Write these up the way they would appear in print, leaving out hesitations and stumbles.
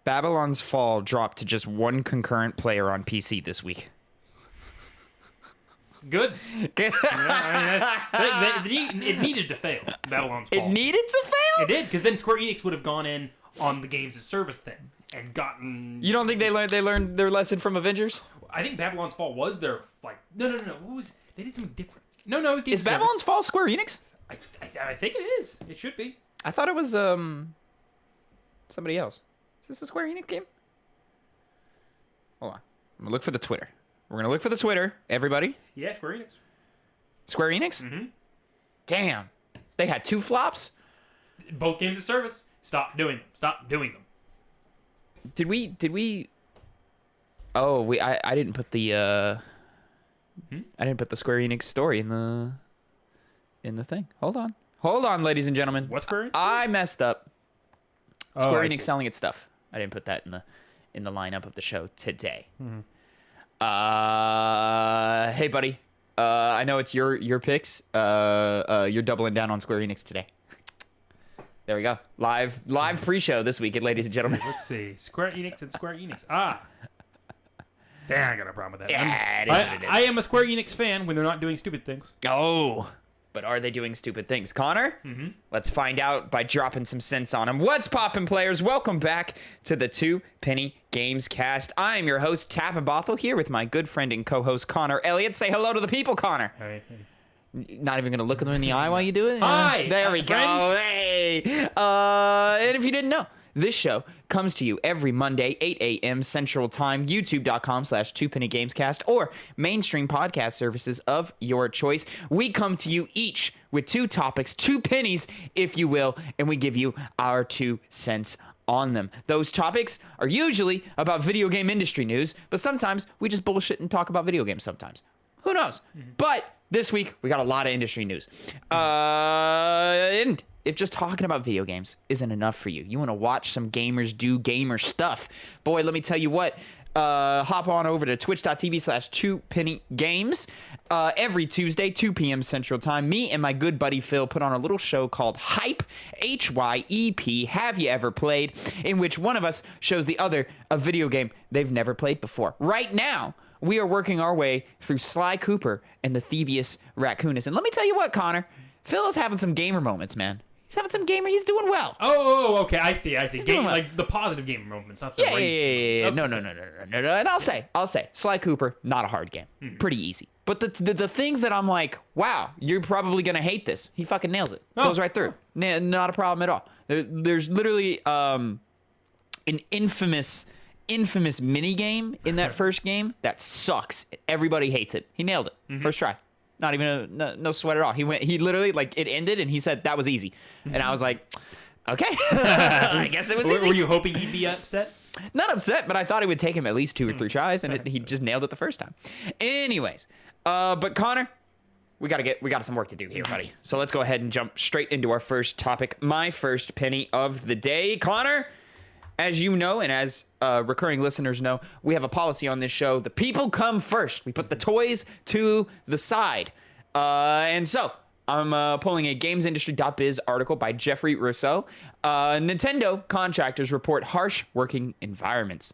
Babylon's Fall dropped to just one concurrent player on PC this week. Good. It needed to fail. Babylon's Fall. It needed to fail? It did, because then Square Enix would have gone in on the games as service thing and gotten. You don't think they learned their lesson from Avengers? I think Babylon's Fall was their no. What was they did something different? No, it was games Is as service. Babylon's Fall Square Enix? I think it is. It should be. I thought it was somebody else. Is this a Square Enix game? Hold on. I'm gonna look for the Twitter. We're gonna look for the Twitter, everybody. Yeah, Square Enix. Square Enix? Mm-hmm. Damn. They had 2 flops? Both games as service. Stop doing them. Did we Oh, I didn't put the I didn't put the Square Enix story in the thing. Hold on, ladies and gentlemen. What's Square Enix? I messed up. Square Enix see. selling its stuff. I didn't put that in the lineup of the show today. Mm-hmm. Hey buddy. I know it's your picks. You're doubling down on Square Enix today. There we go. Live pre-show this week, ladies and gentlemen. Let's see. Square Enix and Square Enix. Damn, I got a problem with that. Yeah, it is what it is. I am a Square Enix fan when they're not doing stupid things. Oh, but are they doing stupid things? Connor? Mm-hmm. Let's find out by dropping some sense on them. What's poppin', players? Welcome back to the Two Penny Gamescast. I am your host, Tavin Bothel, here with my good friend and co-host, Connor Elliott. Say hello to the people, Connor. Hey. Not even going to look them in the eye while you do it? Hi! There we friends. go. Hey! And if you didn't know, this show comes to you every Monday, 8 a.m. Central Time, youtube.com/2pennygamescast, or mainstream podcast services of your choice. We come to you each with 2 topics, 2 pennies, if you will, and we give you our 2 cents on them. Those topics are usually about video game industry news, but sometimes we just bullshit and talk about video games sometimes. Who knows? But this week, we got a lot of industry news. And if just talking about video games isn't enough for you want to watch some gamers do gamer stuff. Boy, let me tell you what. Hop on over to twitch.tv/2pennygames. Every Tuesday, 2 p.m. Central Time, me and my good buddy Phil put on a little show called Hype, Hyep, Have You Ever Played, in which one of us shows the other a video game they've never played before. Right now, we are working our way through Sly Cooper and the Thievius Raccoonus. And let me tell you what, Connor, Phil is having some gamer moments, man. He's having some gamer. He's doing well. Oh, okay. I see. Doing well. Like the positive gamer moments, not the Yeah. Okay. No. And I'll say, Sly Cooper, not a hard game. Pretty easy. But the things that I'm like, wow, you're probably going to hate this. He fucking nails it. Goes right through. Not a problem at all. There's literally an infamous mini game in that first game that sucks. Everybody hates it. He nailed it. First try. Not even no sweat at all. He literally, like, it ended and he said that was easy. And I was like, okay. I guess it was easy. Were you hoping he'd be upset? Not upset, but I thought it would take him at least 2 or 3 tries, and he just nailed it the first time. Anyways, but Connor, we got some work to do here, buddy. So let's go ahead and jump straight into our first topic, my first penny of the day. Connor, as you know, and as recurring listeners know, we have a policy on this show. The people come first. We put the toys to the side. And so I'm pulling a GamesIndustry.biz article by Jeffrey Rousseau. Nintendo contractors report harsh working environments.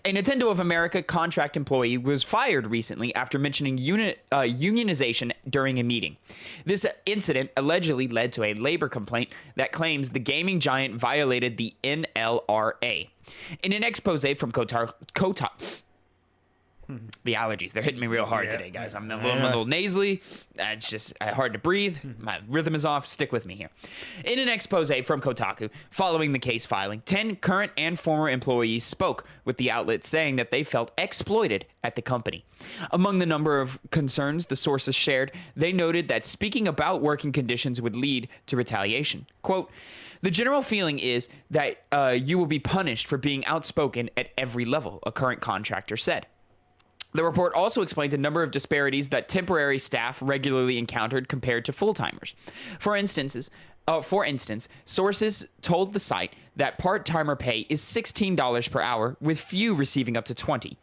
A Nintendo of America contract employee was fired recently after mentioning unionization during a meeting. This incident allegedly led to a labor complaint that claims the gaming giant violated the NLRA. In an expose from Kotaku, the allergies, they're hitting me real hard today, guys. I'm a little nasally. It's just hard to breathe. My rhythm is off. Stick with me here. In an expose from Kotaku, following the case filing, 10 current and former employees spoke with the outlet saying that they felt exploited at the company. Among the number of concerns the sources shared, they noted that speaking about working conditions would lead to retaliation. Quote, "The general feeling is that you will be punished for being outspoken at every level," a current contractor said. The report also explains a number of disparities that temporary staff regularly encountered compared to full-timers. For instance, sources told the site that part-timer pay is $16 per hour, with few receiving up to $20.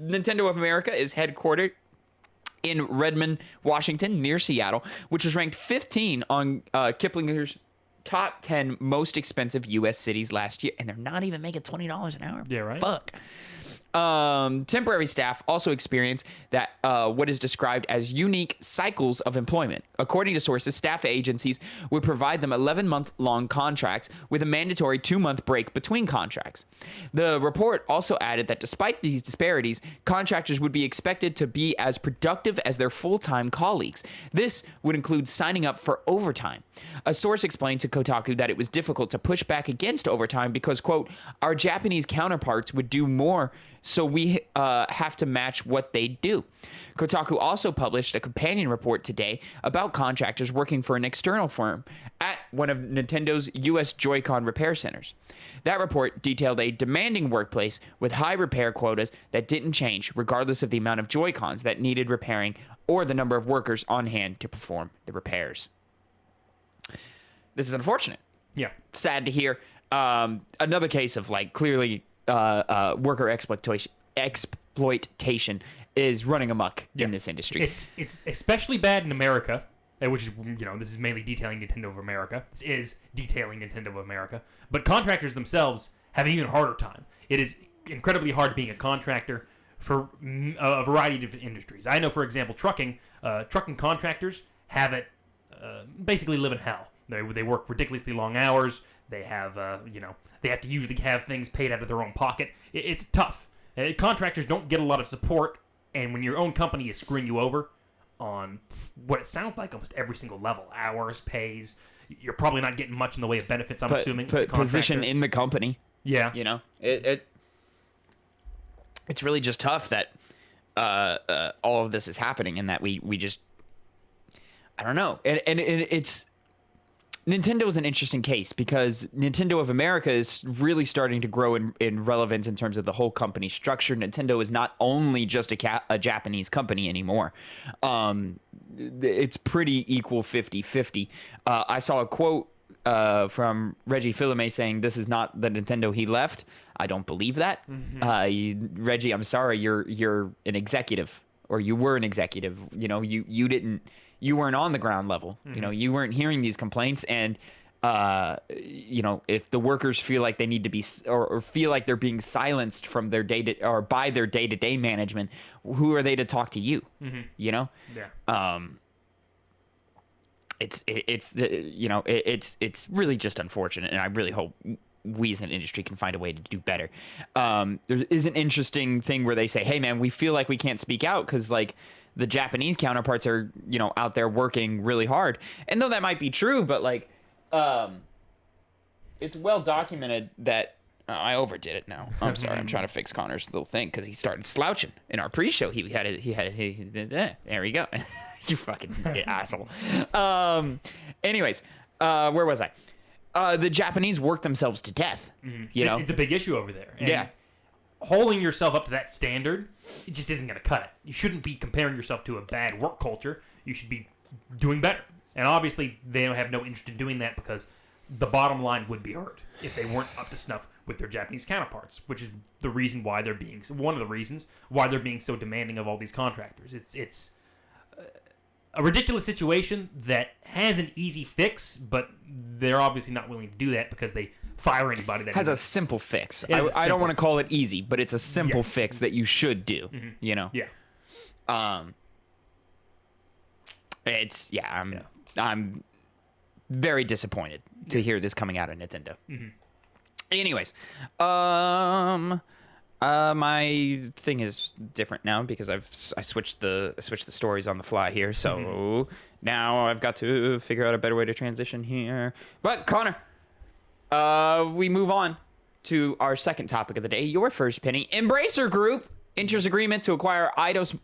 Nintendo of America is headquartered in Redmond, Washington, near Seattle, which was ranked 15 on Kiplinger's top 10 most expensive U.S. cities last year, and they're not even making $20 an hour. Yeah, right. Fuck. Temporary staff also experience that what is described as unique cycles of employment. According to sources, staff agencies would provide them 11-month-long contracts with a mandatory 2-month break between contracts. The report also added that despite these disparities, contractors would be expected to be as productive as their full-time colleagues. This would include signing up for overtime. A source explained to Kotaku that it was difficult to push back against overtime because, quote, our Japanese counterparts would do more, so we have to match what they do. Kotaku also published a companion report today about contractors working for an external firm at one of Nintendo's U.S. Joy-Con repair centers. That report detailed a demanding workplace with high repair quotas that didn't change regardless of the amount of Joy-Cons that needed repairing or the number of workers on hand to perform the repairs. This is unfortunate. Yeah. Sad to hear. Another case of like clearly worker exploitation is running amok in this industry. It's especially bad in America, which is, this is mainly detailing Nintendo of America. This is detailing Nintendo of America. But contractors themselves have an even harder time. It is incredibly hard being a contractor for a variety of different industries. I know, for example, trucking contractors have it basically live in hell. They work ridiculously long hours. They have, they have to usually have things paid out of their own pocket. It's tough. Contractors don't get a lot of support, and when your own company is screwing you over on what it sounds like almost every single level, hours, pays, you're probably not getting much in the way of benefits, I'm assuming. Position in the company. Yeah. It's really just tough that all of this is happening and that we just, I don't know. And it's, Nintendo is an interesting case because Nintendo of America is really starting to grow in relevance in terms of the whole company structure. Nintendo is not only just a Japanese company anymore. It's pretty equal 50-50. I saw a quote from Reggie Fils-Aimé saying, "This is not the Nintendo he left." I don't believe that. Mm-hmm. Reggie, I'm sorry, you're an executive, or you were an executive. You weren't on the ground level. Mm-hmm. You weren't hearing these complaints. And, if the workers feel like they need to be or feel like they're being silenced from their by their day-to-day management, who are they to talk to you? Mm-hmm. Yeah. It's really just unfortunate. And I really hope we as an industry can find a way to do better. There is an interesting thing where they say, hey man, we feel like we can't speak out because the Japanese counterparts are, out there working really hard. And though that might be true, but it's well documented that I overdid it now. I'm sorry. I'm trying to fix Connor's little thing because he started slouching in our pre-show. There we go. You fucking asshole. Anyways, where was I? The Japanese work themselves to death. Mm-hmm. It's a big issue over there. And yeah. Holding yourself up to that standard, it just isn't going to cut it. You shouldn't be comparing yourself to a bad work culture. You should be doing better. And obviously, they don't have no interest in doing that because the bottom line would be hurt if they weren't up to snuff with their Japanese counterparts, which is the reason why one of the reasons why they're being so demanding of all these contractors. It's a ridiculous situation that has an easy fix, but they're obviously not willing to do that because they fire anybody that has a simple fix. I don't want to call it easy, but it's a simple fix that you should do. Mm-hmm. Yeah. I'm very disappointed to hear this coming out of Nintendo. Mm-hmm. Anyways, my thing is different now because I switched the stories on the fly here. So now I've got to figure out a better way to transition here. But Connor, we move on to our second topic of the day. Your first penny. Embracer Group enters agreement to acquire Eidos,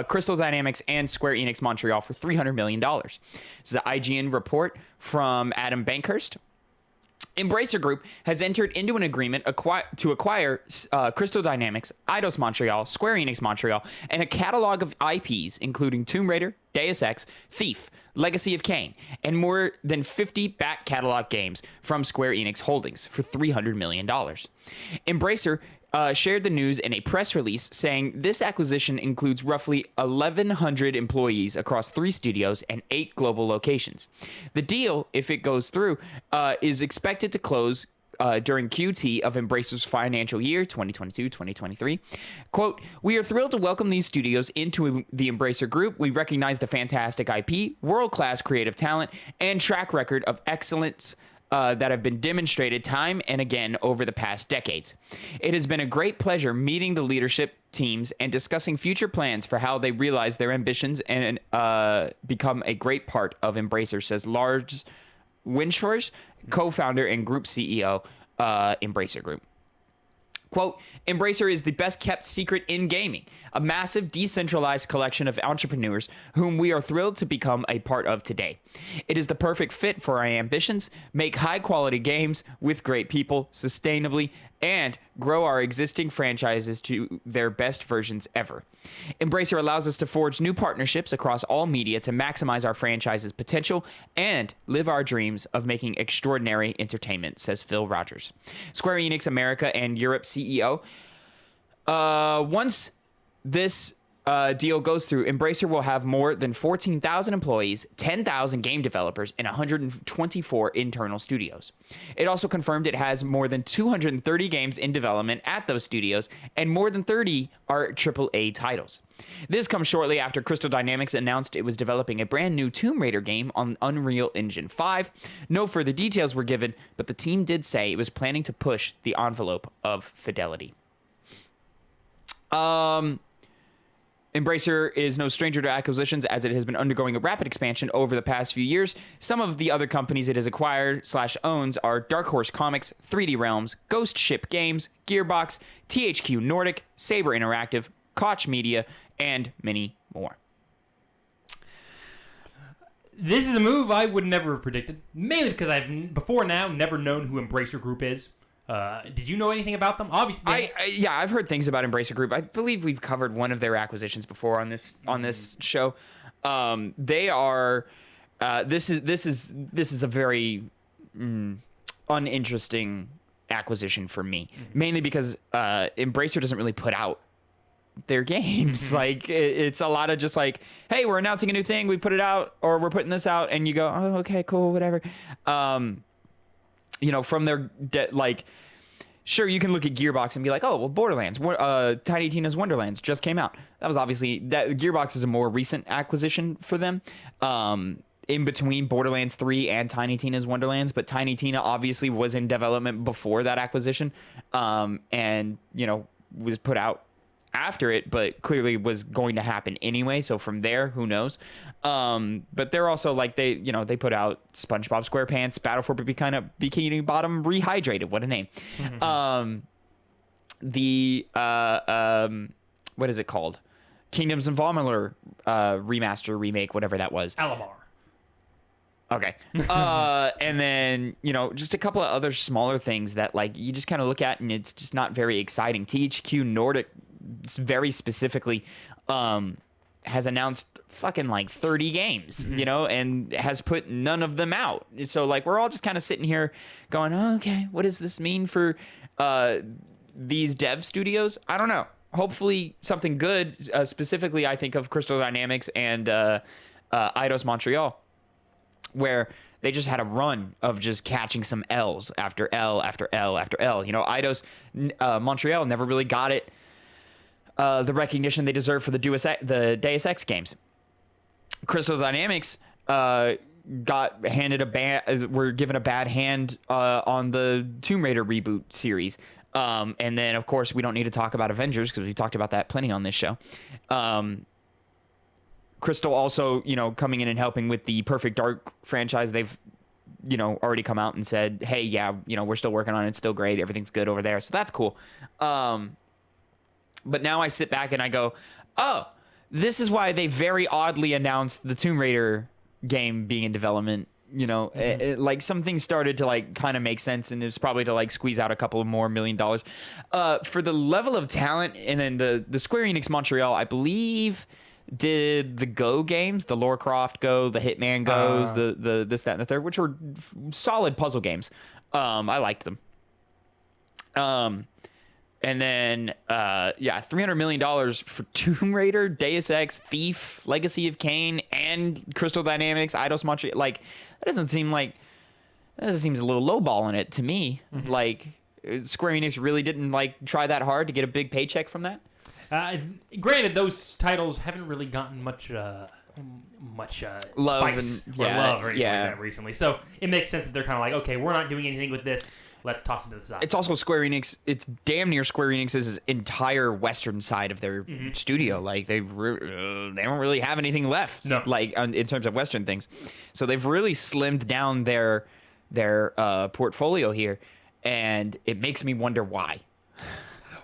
Crystal Dynamics, and Square Enix Montreal for $300 million. This is the IGN report from Adam Bankhurst. Embracer Group has entered into an agreement to acquire Crystal Dynamics, Eidos Montreal, Square Enix Montreal, and a catalog of IPs, including Tomb Raider, Deus Ex, Thief, Legacy of Kain, and more than 50 back catalog games from Square Enix Holdings for $300 million. Embracer shared the news in a press release saying this acquisition includes roughly 1,100 employees across 3 studios and 8 global locations. The deal, if it goes through, is expected to close during QT of Embracer's financial year 2022-2023. Quote, "We are thrilled to welcome these studios into the Embracer Group. We recognize the fantastic IP, world-class creative talent, and track record of excellence that have been demonstrated time and again over the past decades. It has been a great pleasure meeting the leadership teams and discussing future plans for how they realize their ambitions and become a great part of Embracer," says Lars Winchfors, co-founder and group CEO, Embracer Group. Quote, "Embracer is the best kept secret in gaming, a massive decentralized collection of entrepreneurs whom we are thrilled to become a part of today. It is the perfect fit for our ambitions, make high quality games with great people sustainably, and grow our existing franchises to their best versions ever. Embracer allows us to forge new partnerships across all media to maximize our franchise's potential and live our dreams of making extraordinary entertainment," says Phil Rogers, Square Enix America and Europe CEO. Once this deal goes through, Embracer will have more than 14,000 employees, 10,000 game developers, and 124 internal studios. It also confirmed it has more than 230 games in development at those studios, and more than 30 are AAA titles. This comes shortly after Crystal Dynamics announced it was developing a brand new Tomb Raider game on Unreal Engine 5. No further details were given, but the team did say it was planning to push the envelope of fidelity. Embracer is no stranger to acquisitions, as it has been undergoing a rapid expansion over the past few years. Some of the other companies it has acquired / owns are Dark Horse Comics, 3D Realms, Ghost Ship Games, Gearbox, THQ Nordic, Saber Interactive, Koch Media, and many more. This is a move I would never have predicted, mainly because I've before now never known who Embracer Group is. Did you know anything about them? Obviously, I've heard things about Embracer Group. I believe we've covered one of their acquisitions before on this show. They are. This is a very uninteresting acquisition for me, mainly because Embracer doesn't really put out their games. Like it's a lot of just like, hey, we're announcing a new thing, we put it out, or we're putting this out, and you go, oh, okay, cool, whatever. From their sure, you can look at Gearbox and be like, oh, well, Borderlands, Tiny Tina's Wonderlands just came out. That was obviously that Gearbox is a more recent acquisition for them. In between Borderlands 3 and Tiny Tina's Wonderlands, but Tiny Tina obviously was in development before that acquisition, and was put out after it, but clearly was going to happen anyway. So from there, who knows? But they're also like they put out SpongeBob SquarePants, Battle for Bikini Bottom Rehydrated. What a name! What is it called? Kingdoms of Amalur remaster, remake, whatever that was. Alamar. Okay. And then, just a couple of other smaller things that like you just kind of look at and it's just not very exciting. THQ Nordic very specifically has announced fucking like 30 games, and has put none of them out. So like we're all just kind of sitting here going, oh, okay, what does this mean for these dev studios? I don't know. Hopefully something good. Specifically, I think of Crystal Dynamics and Eidos Montreal, where they just had a run of just catching some L's after L after L after L. Eidos Montreal never really got it the recognition they deserve for the Deus Ex games. Crystal Dynamics got handed were given a bad hand on the Tomb Raider reboot series. And then, of course, we don't need to talk about Avengers because we talked about that plenty on this show. Crystal also, coming in and helping with the Perfect Dark franchise. They've, already come out and said, hey, yeah, we're still working on it. It's still great. Everything's good over there. So that's cool. But now I sit back and I go, oh, this is why they very oddly announced the Tomb Raider game being in development. Like some things started to like kind of make sense, and it was probably to like squeeze out a couple of more $1 million for the level of talent. And then the Square Enix Montreal, I believe, did the Go games, the Lara Croft Go, the Hitman Goes, the this, that, and the third, which were solid puzzle games. I liked them. And then, $300 million for Tomb Raider, Deus Ex, Thief, Legacy of Kain, and Crystal Dynamics, Eidos Montreal. Like, that seems a little lowballing it to me. Mm-hmm. Like, Square Enix really didn't, like, try that hard to get a big paycheck from that? Granted, those titles haven't really gotten much love spice or love or anything like that recently. So it makes sense that they're kind of like, okay, we're not doing anything with this. Let's toss it to the side. It's also Square Enix. It's damn near Square Enix's entire Western side of their studio. Like they don't really have anything left. No. Like in terms of Western things, so they've really slimmed down their portfolio here, and it makes me wonder why.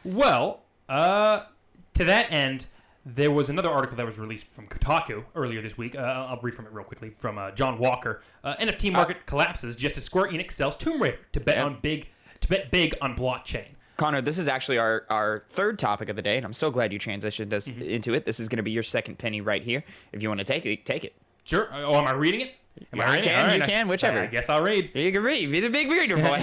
Well, to that end, there was another article that was released from Kotaku earlier this week. I'll read from it real quickly from John Walker. NFT market collapses just as Square Enix sells Tomb Raider to bet big on blockchain. Connor, this is actually our third topic of the day, and I'm so glad you transitioned us into it. This is going to be your second penny right here. If you want to take it, take it. Sure. Oh, am I reading it? You can, whichever. I guess I'll read. You can read. Be the big reader, boy.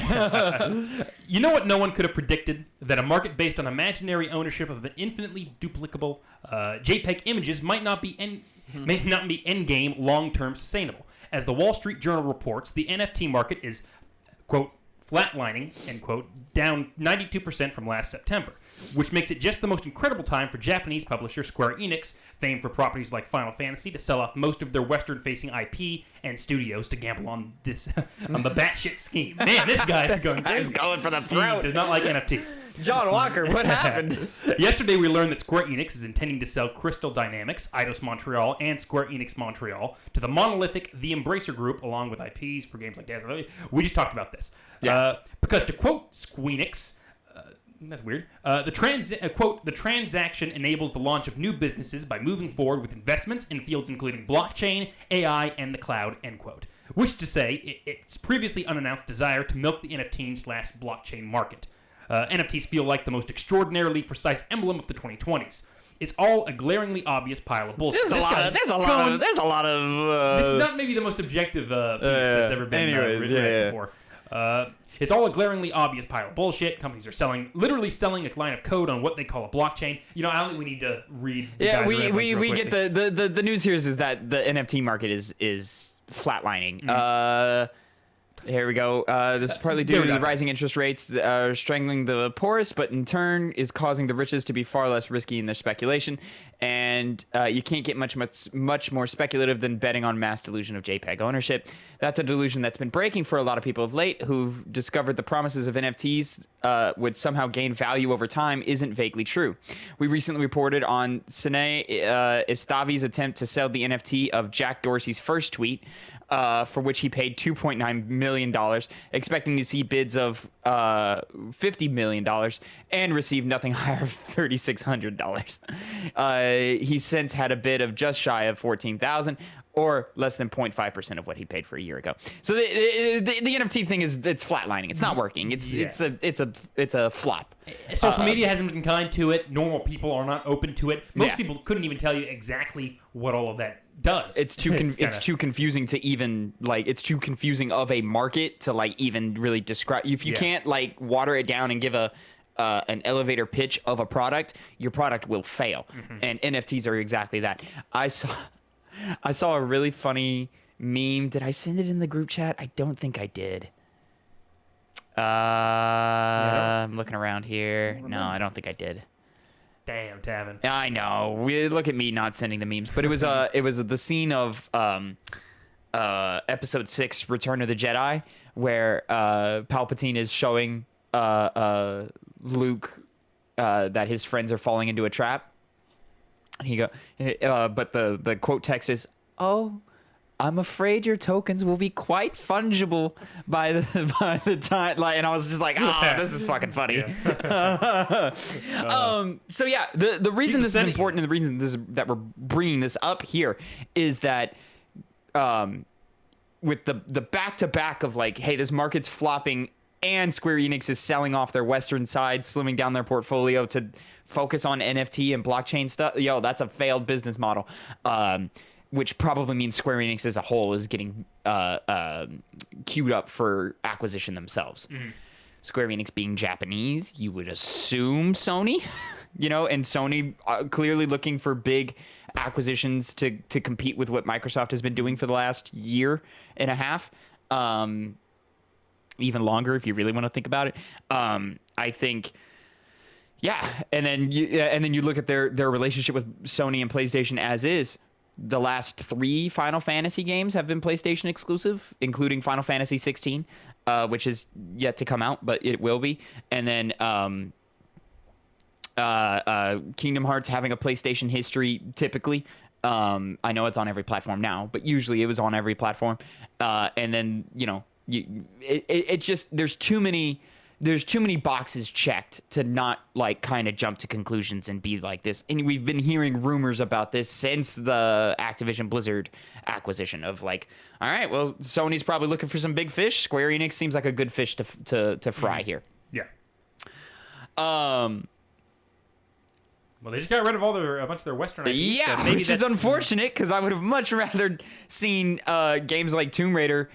You know what no one could have predicted? That a market based on imaginary ownership of an infinitely duplicable JPEG images may not be endgame long-term sustainable. As the Wall Street Journal reports, the NFT market is, quote, flatlining, end quote, down 92% from last September, which makes it just the most incredible time for Japanese publisher Square Enix, famed for properties like Final Fantasy, to sell off most of their Western-facing IP and studios to gamble on this on the batshit scheme. Man, this guy's going crazy. Going for the throat. He does not like NFTs. John Walker, what happened? Yesterday, we learned that Square Enix is intending to sell Crystal Dynamics, Eidos Montreal, and Square Enix Montreal to the monolithic The Embracer Group, along with IPs for games like Days. We just talked about this. Yeah. Because to quote Squeenix, that's weird. The transaction enables the launch of new businesses by moving forward with investments in fields including blockchain, AI, and the cloud, end quote. Which to say, its previously unannounced desire to milk the NFT/blockchain market. NFTs feel like the most extraordinarily precise emblem of the 2020s. It's all a glaringly obvious pile of bullshit. There's a lot of. This is not maybe the most objective piece that's ever been written before. It's all a glaringly obvious pile of bullshit. Companies are literally selling a line of code on what they call a blockchain. You know, I don't think we need to read. We get the news here is that the NFT market is flatlining. Mm-hmm. Here we go. This is partly due to the rising interest rates that are strangling the poorest, but in turn is causing the richest to be far less risky in their speculation. And you can't get much more speculative than betting on mass delusion of JPEG ownership. That's a delusion that's been breaking for a lot of people of late who've discovered the promises of NFTs would somehow gain value over time isn't vaguely true. We recently reported on Sine Estavi's attempt to sell the NFT of Jack Dorsey's first tweet, for which he paid $2.9 million, expecting to see bids of $50 million, and received nothing higher of $3,600. He since had a bid of just shy of $14,000, or less than 0.5% of what he paid for a year ago. So the NFT thing it's flatlining. It's not working. It's a flop. Social media hasn't been kind to it. Normal people are not open to it. Most people couldn't even tell you exactly what all of that does. It's too confusing to even it's too confusing of a market to even really describe. If you can't water it down and give an elevator pitch of a product, your product will fail. Mm-hmm. And NFTs are exactly that. I saw a really funny meme. Did I send it in the group chat? I don't think I did. I'm looking around here. No, I don't think I did. Damn, Tavin. I know. Look at me not sending the memes, but it was the scene of episode 6, Return of the Jedi, where Palpatine is showing Luke that his friends are falling into a trap. But the quote text is, "Oh, I'm afraid your tokens will be quite fungible by the time." And I was just like, "Oh, this is fucking funny." So yeah, the reason this is important, and the reason that we're bringing this up here is that, with the back to back of hey, this market's flopping, and Square Enix is selling off their Western side, slimming down their portfolio to focus on NFT and blockchain stuff. Yo, that's a failed business model. Which probably means Square Enix as a whole is getting queued up for acquisition themselves. Mm-hmm. Square Enix being Japanese, you would assume Sony, and Sony clearly looking for big acquisitions to compete with what Microsoft has been doing for the last year and a half. Even longer if you really want to think about it. I think, yeah. And then you look at their relationship with Sony and PlayStation as is. The last 3 Final Fantasy games have been PlayStation exclusive, including Final Fantasy 16, which is yet to come out, but it will be. And then Kingdom Hearts having a PlayStation history typically. I know it's on every platform now, but usually it was on every platform. And then, it's just there's too many boxes checked to not like kind of jump to conclusions and be like this. And we've been hearing rumors about this since the Activision Blizzard acquisition of like, all right, well, Sony's probably looking for some big fish. Square Enix seems like a good fish to fry here. Yeah. Well, they just got rid of a bunch of their Western IPs. Yeah, so which is unfortunate because I would have much rather seen games like Tomb Raider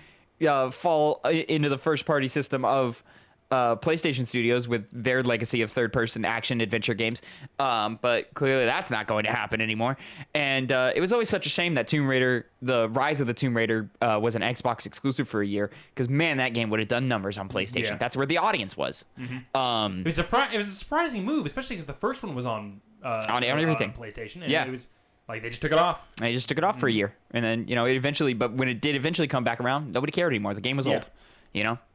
fall into the first-party system of PlayStation Studios with their legacy of third-person action adventure games. But clearly that's not going to happen anymore. And it was always such a shame that Tomb Raider, the Rise of the Tomb Raider, was an Xbox exclusive for a year because, man, that game would have done numbers on PlayStation. Yeah. That's where the audience was. Mm-hmm. It was a surprising move, especially because the first one was on everything. On PlayStation. And it was like they just took it off. They just took it off for a year. And then, it eventually, but when it did eventually come back around, nobody cared anymore. The game was old.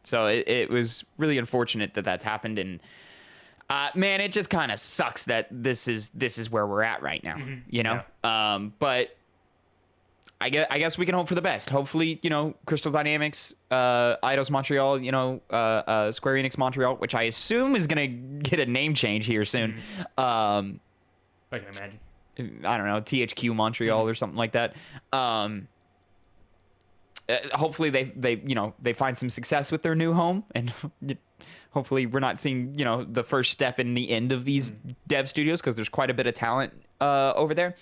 So it was really unfortunate that that's happened. And man, it just kind of sucks that this is where we're at right now, Yeah. But I guess we can hope for the best. Hopefully, Crystal Dynamics, Eidos Montreal, Square Enix Montreal, which I assume is going to get a name change here soon. I can imagine. I don't know, THQ Montreal or something like that. Hopefully they find some success with their new home, and hopefully we're not seeing the first step in the end of these dev studios because there's quite a bit of talent over there.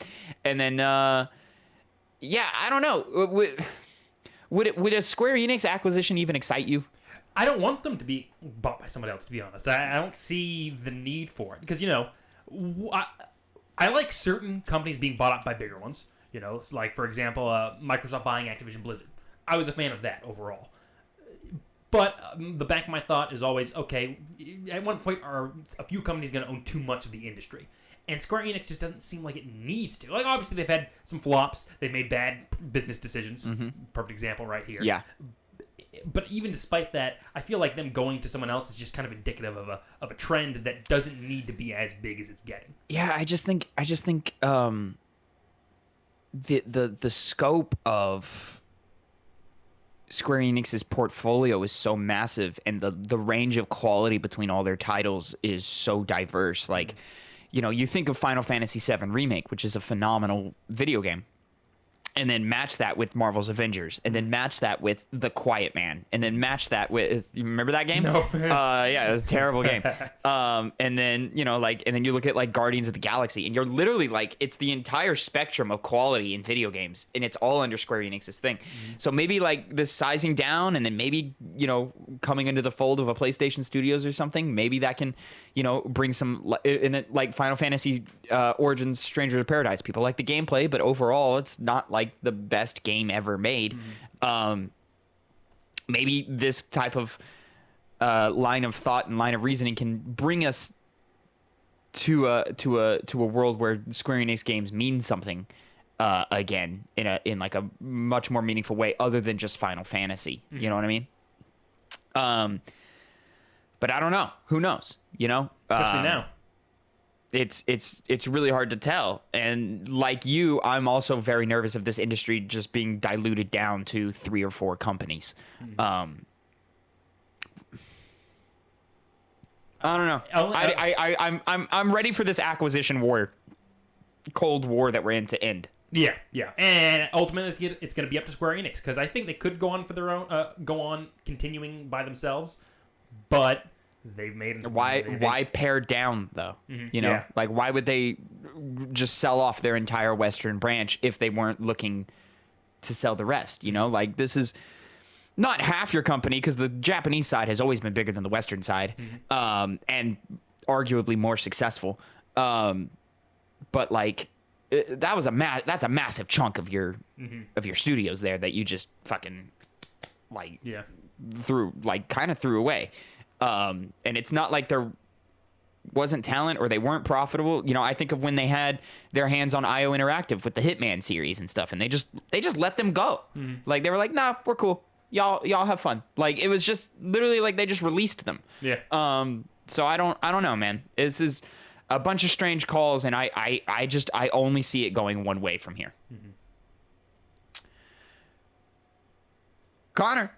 And then I don't know, would a Square Enix acquisition even excite you? I don't want them to be bought by somebody else, to be honest. I don't see the need for it because I like certain companies being bought up by bigger ones. Like for example, Microsoft buying Activision Blizzard. I was a fan of that overall. But the back of my thought is always, okay, at one point are a few companies going to own too much of the industry? And Square Enix just doesn't seem like it needs to. Like, obviously, they've had some flops. They've made bad business decisions. Mm-hmm. Perfect example right here. Yeah. But even despite that, I feel like them going to someone else is just kind of indicative of a trend that doesn't need to be as big as it's getting. Yeah, I just think the scope of Square Enix's portfolio is so massive, and the range of quality between all their titles is so diverse. Like, you think of Final Fantasy VII Remake, which is a phenomenal video game, and then match that with Marvel's Avengers, and then match that with The Quiet Man, and then match that with, you remember that game? No. Yeah, it was a terrible game. And then, and then you look at like Guardians of the Galaxy, and you're literally like, it's the entire spectrum of quality in video games, and it's all under Square Enix's thing. Mm-hmm. So maybe like this sizing down, and then maybe, coming into the fold of a PlayStation Studios or something, maybe that can, bring some, in it, like Final Fantasy Origins Stranger of Paradise. People like the gameplay, but overall, it's not like the best game ever made. Mm-hmm. Maybe this type of line of thought and line of reasoning can bring us to a world where Square Enix games mean something again in like a much more meaningful way other than just Final Fantasy. Mm-hmm. You know what I mean? But I don't know. Who knows? Especially now. It's really hard to tell. And like you, I'm also very nervous of this industry just being diluted down to 3 or 4 companies. Mm-hmm. I don't know. I'm ready for this acquisition war, Cold War that we're in to end. Yeah. And ultimately, it's going to be up to Square Enix because I think they could go on for their own, go on continuing by themselves, but they've made why pare down though? Mm-hmm. Like why would they just sell off their entire Western branch if they weren't looking to sell the rest? Like this is not half your company, because the Japanese side has always been bigger than the Western side, and arguably more successful. But like that's a massive chunk of your studios there that you just fucking like kind of threw away. And it's not like there wasn't talent or they weren't profitable. You know, I think of when they had their hands on IO Interactive with the Hitman series and stuff, and they just let them go. Like they were like, nah, we're cool. Y'all have fun. Like it was just literally like they just released them. Yeah. So I don't know, man. This is a bunch of strange calls, and I only see it going one way from here. Connor.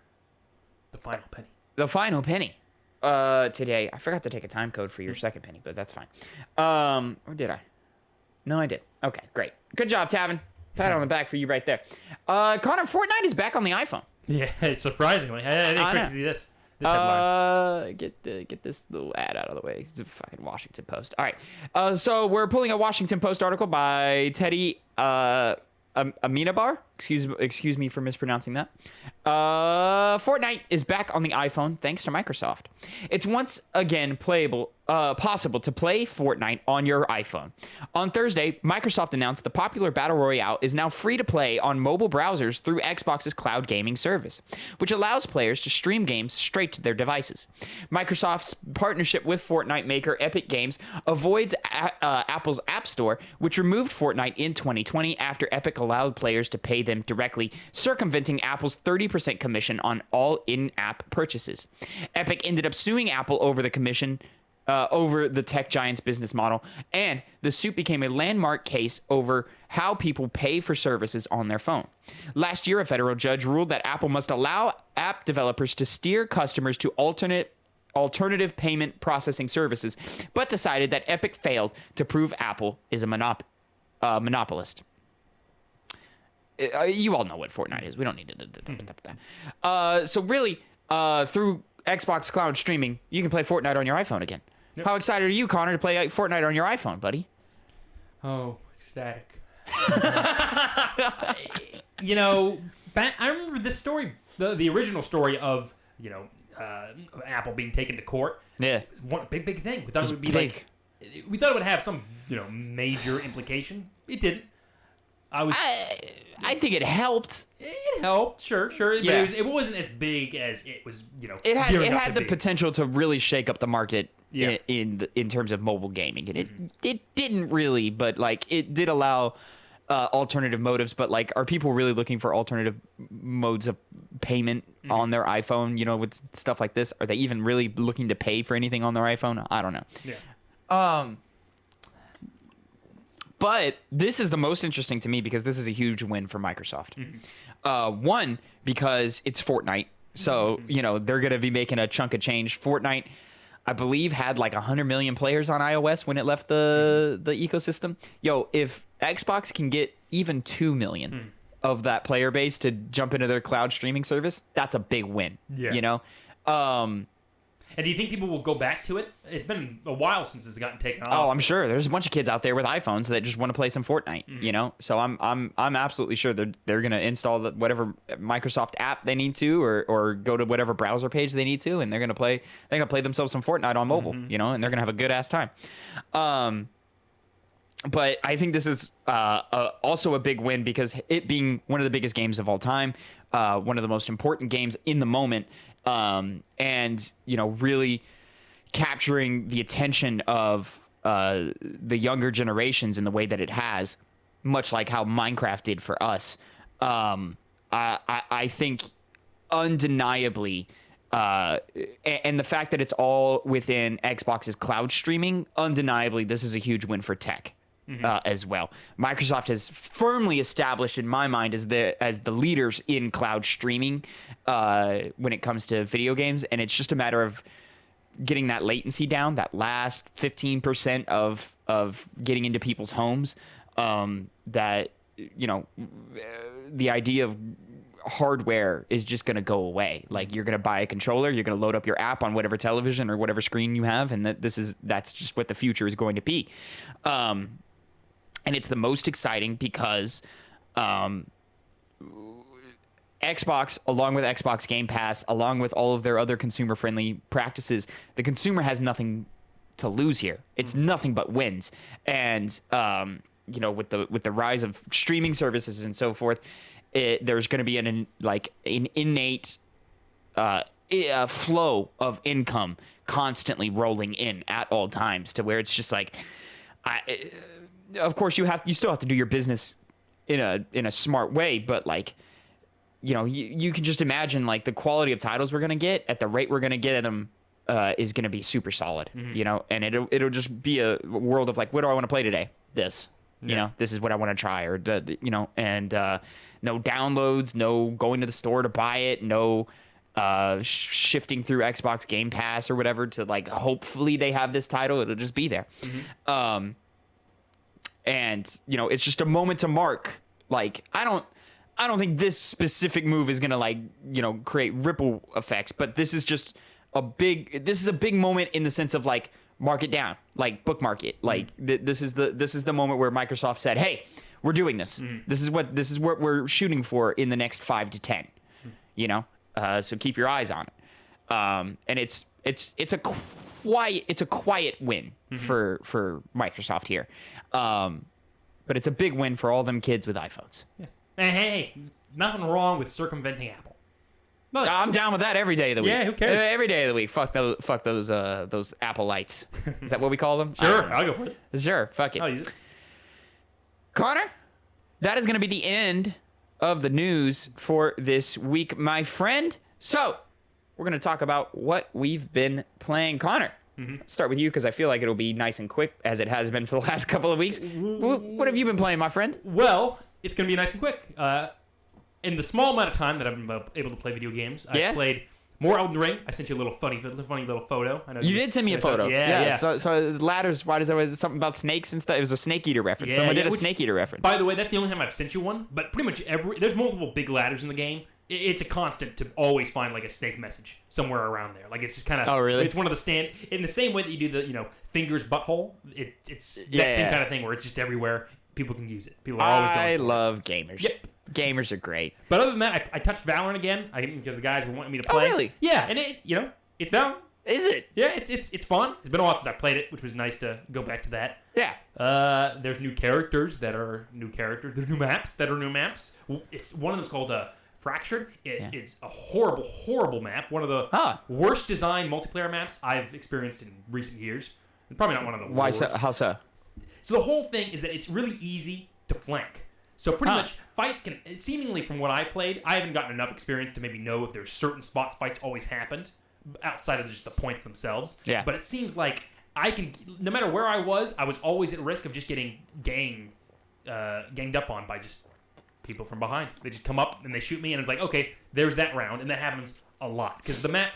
The final penny. The final penny. Today. I forgot to take a time code for your second penny, but that's fine. Or did I? No, I did. Okay, great. Good job, Tavin. Pat on the back for you right there. Connor, Fortnite is back on the iPhone. Yeah, it's surprisingly. I didn't expect to see this headline. Get this little ad out of the way. It's a fucking Washington Post. All right. So we're pulling a Washington Post article by Teddy Aminabar. Excuse me for mispronouncing that. Fortnite is back on the iPhone thanks to Microsoft. It's once again possible to play Fortnite on your iPhone. On Thursday, Microsoft announced the popular Battle Royale is now free to play on mobile browsers through Xbox's cloud gaming service, which allows players to stream games straight to their devices. Microsoft's partnership with Fortnite maker Epic Games avoids Apple's App Store, which removed Fortnite in 2020 after Epic allowed players to pay them directly, circumventing Apple's 30% commission on all in-app purchases. Epic ended up suing Apple over the commission over the tech giant's business model, and the suit became a landmark case over how people pay for services on their phone. Last year, a federal judge ruled that Apple must allow app developers to steer customers to alternative payment processing services, but decided that Epic failed to prove Apple is a monopolist. You all know what Fortnite is. We don't need to. So really, through Xbox Cloud streaming, you can play Fortnite on your iPhone again. Yep. How excited are you, Connor, to play Fortnite on your iPhone, buddy? Oh, ecstatic. You know, I remember this story, the original story of, you know, Apple being taken to court. Yeah. It was one big thing. We thought it would be big. We thought it would have some, you know, major implication. It didn't. I think it helped. It helped, sure. Yeah. But it wasn't as big as it was, you know. It had the potential to really shake up the market in terms of mobile gaming, and it didn't really, but like it did allow alternative motives. But like, are people really looking for alternative modes of payment on their iPhone? You know, with stuff like this, are they even really looking to pay for anything on their iPhone? I don't know. Yeah. But this is the most interesting to me because this is a huge win for Microsoft. One, because it's Fortnite. So, you know, they're going to be making a chunk of change. Fortnite, I believe, had like 100 million players on iOS when it left the ecosystem. Yo, if Xbox can get even 2 million of that player base to jump into their cloud streaming service, that's a big win. Yeah. You know? And do you think people will go back to it? It's been a while since it's gotten taken off. Oh, I'm sure there's a bunch of kids out there with iPhones that just want to play some Fortnite. You know, so I'm absolutely sure they're gonna install whatever Microsoft app they need to, or go to whatever browser page they need to, and they're gonna play themselves some Fortnite on mobile. You know, and they're gonna have a good ass time. But I think this is also a big win because it being one of the biggest games of all time, one of the most important games in the moment. And, you know, really capturing the attention of the younger generations in the way that it has, much like how Minecraft did for us. I think undeniably, and the fact that it's all within Xbox's cloud streaming, undeniably, this is a huge win for tech. As well. Microsoft has firmly established, in my mind, as the leaders in cloud streaming when it comes to video games, and it's just a matter of getting that latency down, that last 15% of getting into people's homes. That, you know, the idea of hardware is just going to go away. Like, you're going to buy a controller, you're going to load up your app on whatever television or whatever screen you have, and that's just what the future is going to be. And it's the most exciting because Xbox, along with Xbox Game Pass, along with all of their other consumer-friendly practices, the consumer has nothing to lose here. It's nothing but wins. And with the rise of streaming services and so forth, there's going to be an innate flow of income constantly rolling in at all times, to where it's just like, of course you still have to do your business in a smart way, but like, you can just imagine like the quality of titles we're going to get at the rate we're going to get them is going to be super solid, and it'll just be a world of like, what do I want to play today? This, this is what I want to try, or and no downloads, no going to the store to buy it, no shifting through Xbox Game Pass or whatever to like, hopefully they have this title. It'll just be there. And it's just a moment to mark. Like, I don't think this specific move is gonna like, create ripple effects, but this is just a big moment in the sense of like, mark it down, like bookmark it. Like this is the moment where Microsoft said, hey, we're doing this. This is what we're shooting for in the next 5 to 10. So keep your eyes on it. And it's a quiet win for Microsoft here. But it's a big win for all them kids with iPhones. Yeah. Hey, nothing wrong with circumventing Apple. Look, I'm down with that every day of the week. Yeah, who cares? Every day of the week. Fuck those Apple lights. Is that what we call them? Sure, I'll go for it. Sure, fuck it. I'll use it. Connor, that is going to be the end of the news for this week, my friend. So, we're going to talk about what we've been playing. Connor, let's start with you because I feel like it'll be nice and quick, as it has been for the last couple of weeks. What have you been playing, my friend? Well, it's going to be nice and quick. In the small amount of time that I've been able to play video games, I've played more Elden Ring. I sent you a little funny little photo. I know you did send me a photo. Yeah. So ladders, why does that, was it something about snakes and stuff? It was a snake eater reference. Someone did a snake eater reference. By the way, that's the only time I've sent you one, but pretty much there's multiple big ladders in the game. It's a constant to always find like a snake message somewhere around there. Like, it's just kind of, oh really? It's one of the in the same way that you do the fingers butthole. It's that same kind of thing where it's just everywhere. People can use it. People are always going. I love gamers. Yep. Gamers are great. But other than that, I touched Valorant again because the guys were wanting me to play. Oh, really? Yeah, and it's Valorant. Is it? Yeah, it's fun. It's been a while since I played it, which was nice to go back to that. Yeah. There's new characters that are new characters. There's new maps that are new maps. It's one of them's called Fractured. It's a horrible, horrible map. One of the worst designed multiplayer maps I've experienced in recent years. Probably not one of the worst. Why so? How so? So the whole thing is that it's really easy to flank. So pretty much fights can, seemingly from what I played, I haven't gotten enough experience to maybe know if there's certain spots fights always happened outside of just the points themselves. Yeah. But it seems like I can, no matter where I was always at risk of just getting ganged up on by just people from behind. They just come up and they shoot me and it's like, okay, there's that round. And that happens a lot because the map,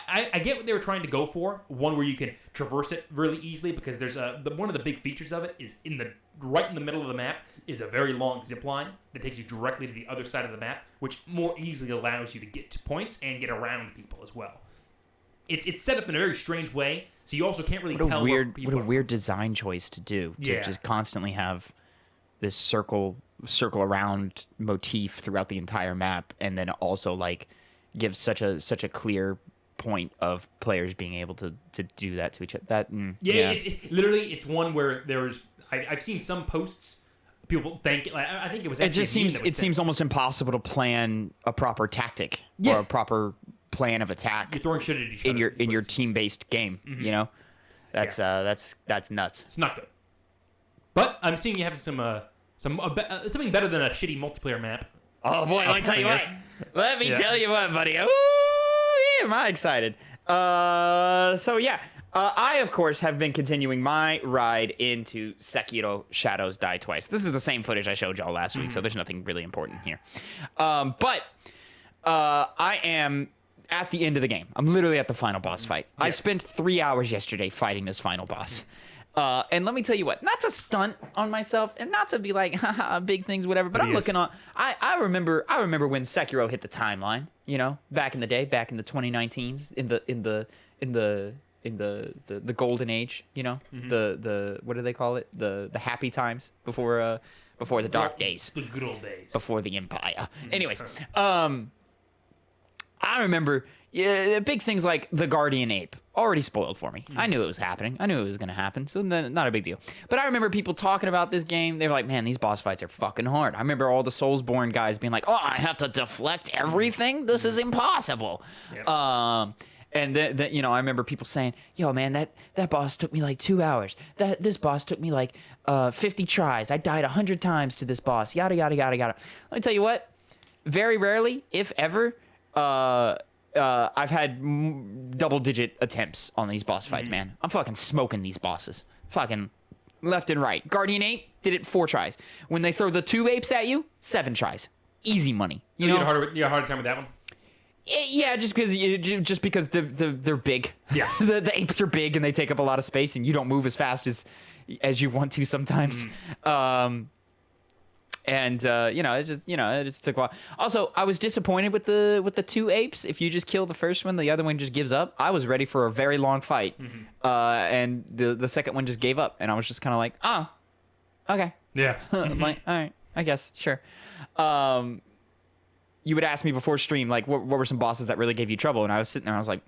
I get what they were trying to go for. One where you can traverse it really easily because there's one of the big features of it is right in the middle of the map is a very long zip line that takes you directly to the other side of the map, which more easily allows you to get to points and get around people as well. It's set up in a very strange way, so you also can't really tell where people What a weird design choice to do. To just constantly have this circle around motif throughout the entire map, and then also like give such a clear point of players being able to do that to each other. It's literally it's one where I've seen some posts. People think I think it was. It just seems almost impossible to plan a proper tactic or a proper plan of attack. You're throwing shit at each other in your team based game. Mm-hmm. That's nuts. It's not good. But I'm seeing you have something better than a shitty multiplayer map. Oh boy, let me tell you what. Let me tell you what, buddy. Ooh, yeah, am I excited? I, of course, have been continuing my ride into Sekiro Shadows Die Twice. This is the same footage I showed y'all last week, so there's nothing really important here. But I am at the end of the game. I'm literally at the final boss fight. Yeah. I spent 3 hours yesterday fighting this final boss. And let me tell you what, not to stunt on myself and not to be like, haha, big things, whatever, but I'm looking on, I remember when Sekiro hit the timeline, back in the day, back in the 2019s, in the in the golden age, you know, the what do they call it? The happy times before the dark days, the good old days, before the empire. Anyways, I remember big things like the guardian ape already spoiled for me. I knew it was happening. I knew it was going to happen. So then, not a big deal. But I remember people talking about this game. They were like, man, these boss fights are fucking hard. I remember all the Soulsborne guys being like, oh, I have to deflect everything? This is impossible. Yep. And then you know, I remember people saying, yo, man, that boss took me like 2 hours. This boss took me like 50 tries. I died 100 times to this boss. Yada, yada, yada, yada. Let me tell you what. Very rarely, if ever, I've had double-digit attempts on these boss fights, man. I'm fucking smoking these bosses. Fucking left and right. Guardian Ape did it 4 tries. When they throw the 2 apes at you, 7 tries. Easy money. You know? You had a harder time with that one? Yeah, just because they're big. Yeah. the apes are big and they take up a lot of space, and you don't move as fast as you want to sometimes. And you know, it just took a while. Also, I was disappointed with the 2 apes. If you just kill the first one, the other one just gives up. I was ready for a very long fight, and the second one just gave up, and I was just kind of like, oh, okay. Yeah. I'm like, all right, I guess, sure. You would ask me before stream, like, what were some bosses that really gave you trouble? And I was sitting there, I was like,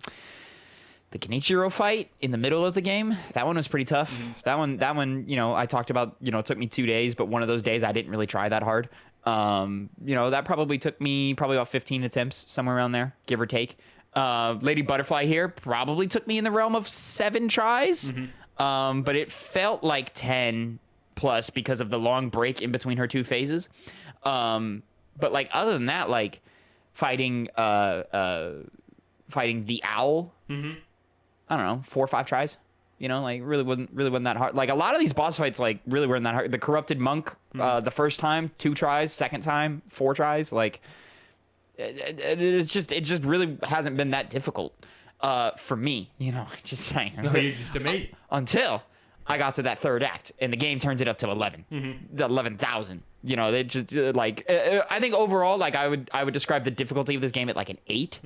the Genichiro fight in the middle of the game, that one was pretty tough. That one, you know, I talked about, you know, it took me 2 days, but one of those days I didn't really try that hard. You know, that probably took me about 15 attempts, somewhere around there, give or take. Lady Butterfly here probably took me in the realm of 7 tries, but it felt like 10 plus because of the long break in between her 2 phases. But like other than that, like fighting the owl, I don't know, 4 or 5 tries. You know, like really wasn't that hard. Like a lot of these boss fights, like really weren't that hard. The corrupted monk, the first time 2 tries, second time 4 tries. Like it just really hasn't been that difficult for me. You know, just saying. No, you're just amazing. Until I got to that 3rd act, and the game turns it up to 11, 11,000. You know, they just like I think overall, like I would describe the difficulty of this game at like an 8.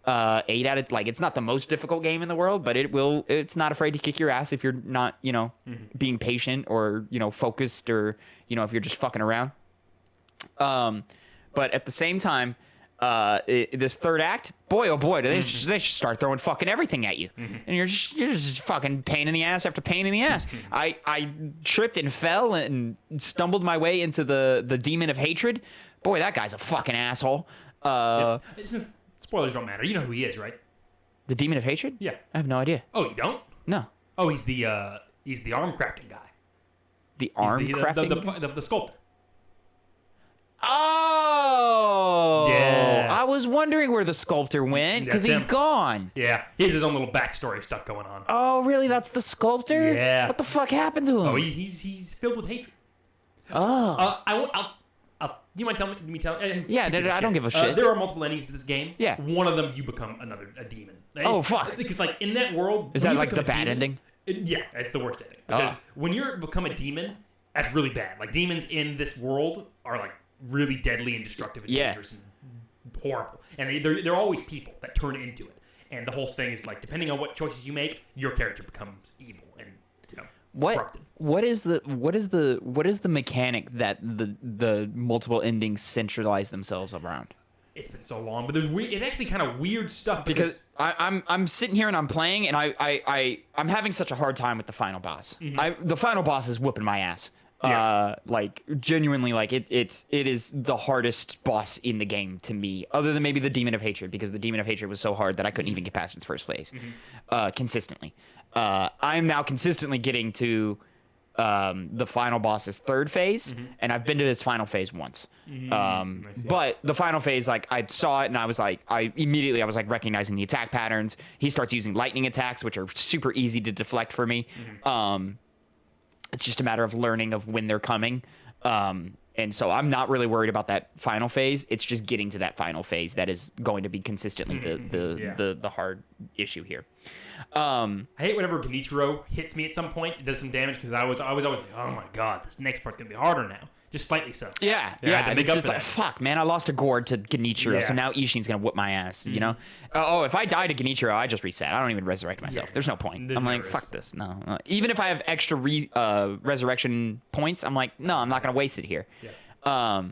8 out of, like, it's not the most difficult game in the world, but it's not afraid to kick your ass if you're not, you know, being patient or, you know, focused, or, you know, if you're just fucking around. But at the same time, this 3rd act, boy, oh boy, they should start throwing fucking everything at you. And you're just fucking pain in the ass after pain in the ass. I tripped and fell and stumbled my way into the demon of hatred. Boy, that guy's a fucking asshole. Spoilers don't matter. You know who he is, right? The demon of hatred? Yeah. I have no idea. Oh, you don't? No. Oh, he's the arm crafting guy. The arm crafting? The sculptor. Oh! Yeah. I was wondering where the sculptor went, because he's gone. Yeah. He has his own little backstory stuff going on. Oh, really? That's the sculptor? Yeah. What the fuck happened to him? Oh, he's filled with hatred. Oh. You might tell me. Yeah, I don't give a shit. There are multiple endings to this game. Yeah. One of them, you become a demon. Oh, fuck. Because, like, in that world... Is that, like, the bad ending? Yeah, it's the worst ending. Because when you become a demon, that's really bad. Like, demons in this world are, like, really deadly and destructive and dangerous and horrible. And they're always people that turn into it. And the whole thing is, like, depending on what choices you make, your character becomes evil and, you know, corrupted. What is the mechanic that the multiple endings centralize themselves around? It's been so long, but it's actually kind of weird stuff because I'm sitting here and I'm playing, and I'm having such a hard time with the final boss. The final boss is whooping my ass. Yeah. Like genuinely, like it is the hardest boss in the game to me, other than maybe the Demon of Hatred, because the Demon of Hatred was so hard that I couldn't even get past its first phase consistently. I'm now consistently getting to the final boss's 3rd phase, and I've been to his final phase once. But the final phase, like, I saw it and I was like, recognizing the attack patterns. He starts using lightning attacks, which are super easy to deflect for me. It's just a matter of learning of when they're coming. And And so I'm not really worried about that final phase. It's just getting to that final phase that is going to be consistently the hard issue here. I hate whenever Genichiro hits me at some point. It does some damage because I was always like, oh my god, this next part's gonna be harder now. Just slightly so. Yeah. It's just like, fuck, man, I lost a gourd to Genichiro, so now Ishin's gonna whoop my ass, you know? If I die to Genichiro, I just reset. I don't even resurrect myself. There's no point. I'm like, fuck this. No. Even if I have extra resurrection points, I'm like, no, I'm not gonna waste it here. Yeah.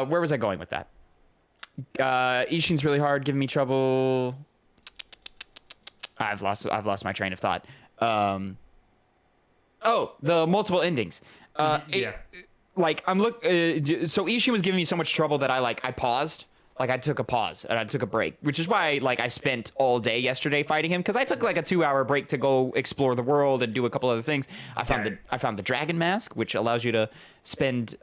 Where was I going with that? Ishin's really hard, giving me trouble. I've lost my train of thought. The multiple endings. So Ishin was giving me so much trouble that I paused. Like, I took a pause and I took a break, which is why I spent all day yesterday fighting him, because I took a 2-hour break to go explore the world and do a couple other things. I found the dragon mask, which allows you to spend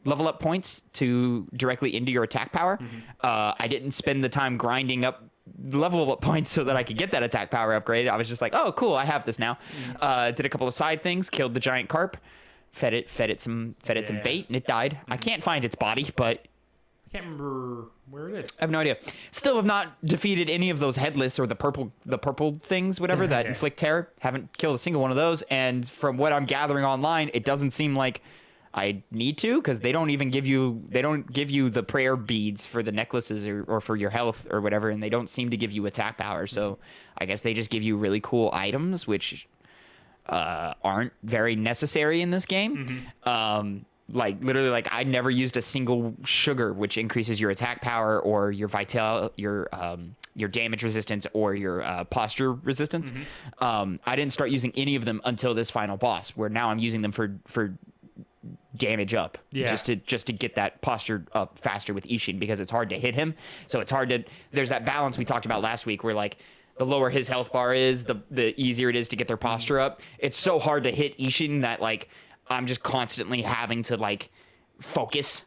level up points to directly into your attack power. I didn't spend the time grinding up level up points so that I could get that attack power upgrade. I was just like, oh cool, I have this now. Did a couple of side things, killed the giant carp, fed it some bait, and it died. I can't find its body, but I can't remember where it is. I have no idea. Still have not defeated any of those headless or the purple things, whatever, that inflict terror. Haven't killed a single one of those, and from what I'm gathering online, it doesn't seem like I need to, because they don't give you the prayer beads for the necklaces or for your health or whatever, and they don't seem to give you attack power. So I guess they just give you really cool items, which aren't very necessary in this game. Literally, I never used a single sugar, which increases your attack power or your your damage resistance or your posture resistance. I didn't start using any of them until this final boss, where now I'm using them for damage up, just to get that posture up faster with Ishin, because it's hard to hit him. So it's hard to, there's that balance we talked about last week where the lower his health bar is, the easier it is to get their posture up. It's so hard to hit Ishin that I'm just constantly having to focus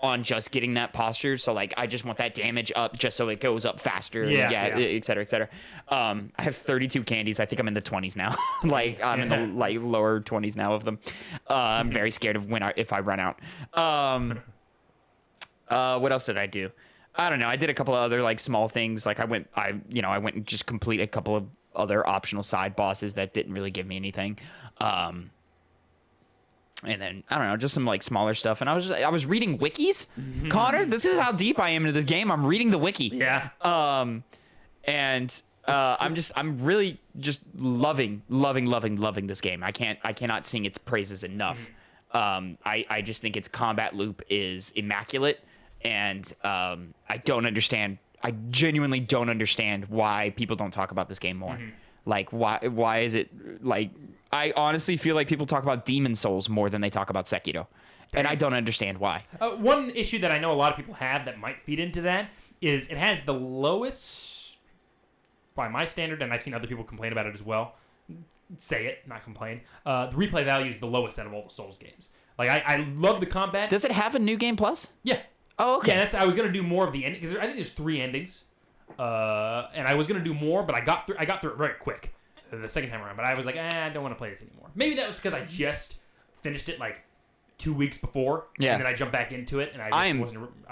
on just getting that posture. So I just want that damage up just so it goes up faster. Et cetera, et cetera. I have 32 candies. I think I'm in the 20s now. I'm in the lower 20s now of them. I'm very scared of if I run out. What else did I do? I don't know. I did a couple of other small things. I went and just complete a couple of other optional side bosses that didn't really give me anything. And then I don't know, just some smaller stuff. And I was reading wikis. Connor, this is how deep I am into this game. I'm reading the wiki. Yeah. I'm really just loving this game. I cannot sing its praises enough. I just think its combat loop is immaculate, and I genuinely don't understand why people don't talk about this game more. Why is it I honestly feel like people talk about Demon Souls more than they talk about Sekiro, and I don't understand why. One issue that I know a lot of people have that might feed into that is it has the lowest, by my standard, and I've seen other people complain about it as well. Say it, not complain. The replay value is the lowest out of all the Souls games. I love the combat. Does it have a new game plus? Yeah. Oh, okay. Yeah, I was gonna do more of the ending, because I think there's 3 endings, and I was gonna do more, but I got through it very quick the second time around. But I was like, I don't want to play this anymore. Maybe that was because I just finished it 2 weeks before, and then I jumped back into it, and I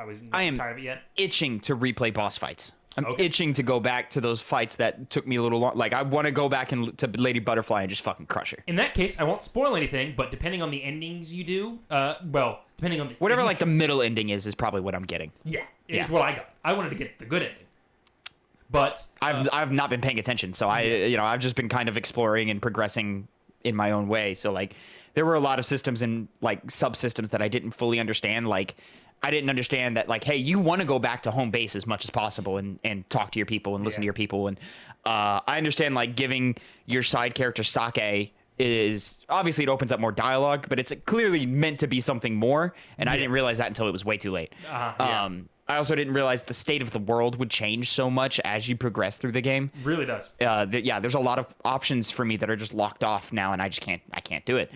was not tired of it yet. Itching to replay boss fights. I'm itching to go back to those fights that took me a little long. I want to go back to Lady Butterfly and just fucking crush her. In that case, I won't spoil anything, but depending on the endings you do, depending on whatever the middle ending is probably what I'm getting. Yeah, it's what I got. I wanted to get the good ending, but I've not been paying attention, so I've just been kind of exploring and progressing in my own way. So there were a lot of systems and subsystems that I didn't fully understand. I didn't understand that hey, you want to go back to home base as much as possible and talk to your people and listen to your people. And I understand giving your side character Sake is obviously, it opens up more dialogue, but it's clearly meant to be something more. And I didn't realize that until it was way too late. I also didn't realize the state of the world would change so much as you progress through the game. Really does. There's a lot of options for me that are just locked off now, and I can't do it.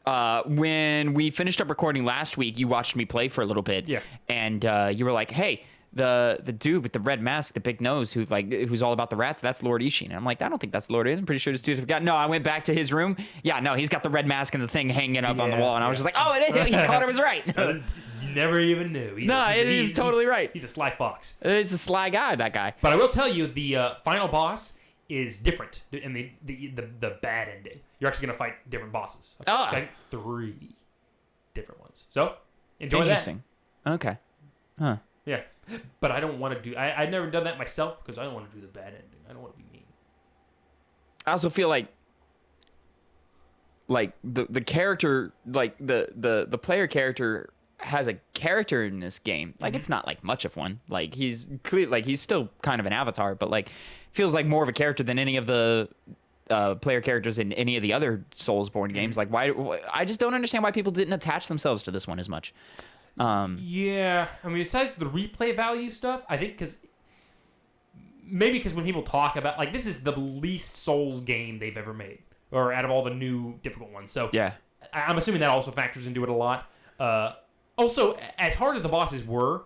When we finished up recording last week, you watched me play for a little bit, and you were like, "Hey, the dude with the red mask, the big nose, who's all about the rats, that's Lord Ishin. And I'm like, I don't think that's Lord Ishin. I'm pretty sure this dude forgot. No, I went back to his room. Yeah, no, he's got the red mask and the thing hanging up on the wall. And I was just like, oh, Connor was right. You never even knew. He's totally right. He's a sly fox. He's a sly guy, that guy. But I will tell you, the final boss is different in the bad ending. You're actually going to fight different bosses. Oh. I think 3 different ones. So, enjoy Interesting. that. Okay. Huh. Yeah. But I don't want to do... I've never done that myself because I don't want to do the bad ending. I don't want to be mean. I also feel like the character, like the player character has a character in this game. Like it's not like much of one. Like he's still kind of an avatar, but like feels like more of a character than any of the player characters in any of the other Soulsborne games. Like why I just don't understand why people didn't attach themselves to this one as much. Yeah, I mean, besides the replay value stuff, I think because when people talk about, like, this is the least Souls game they've ever made, or out of all the new difficult ones. So yeah, I'm assuming that also factors into it a lot. Also, as hard as the bosses were,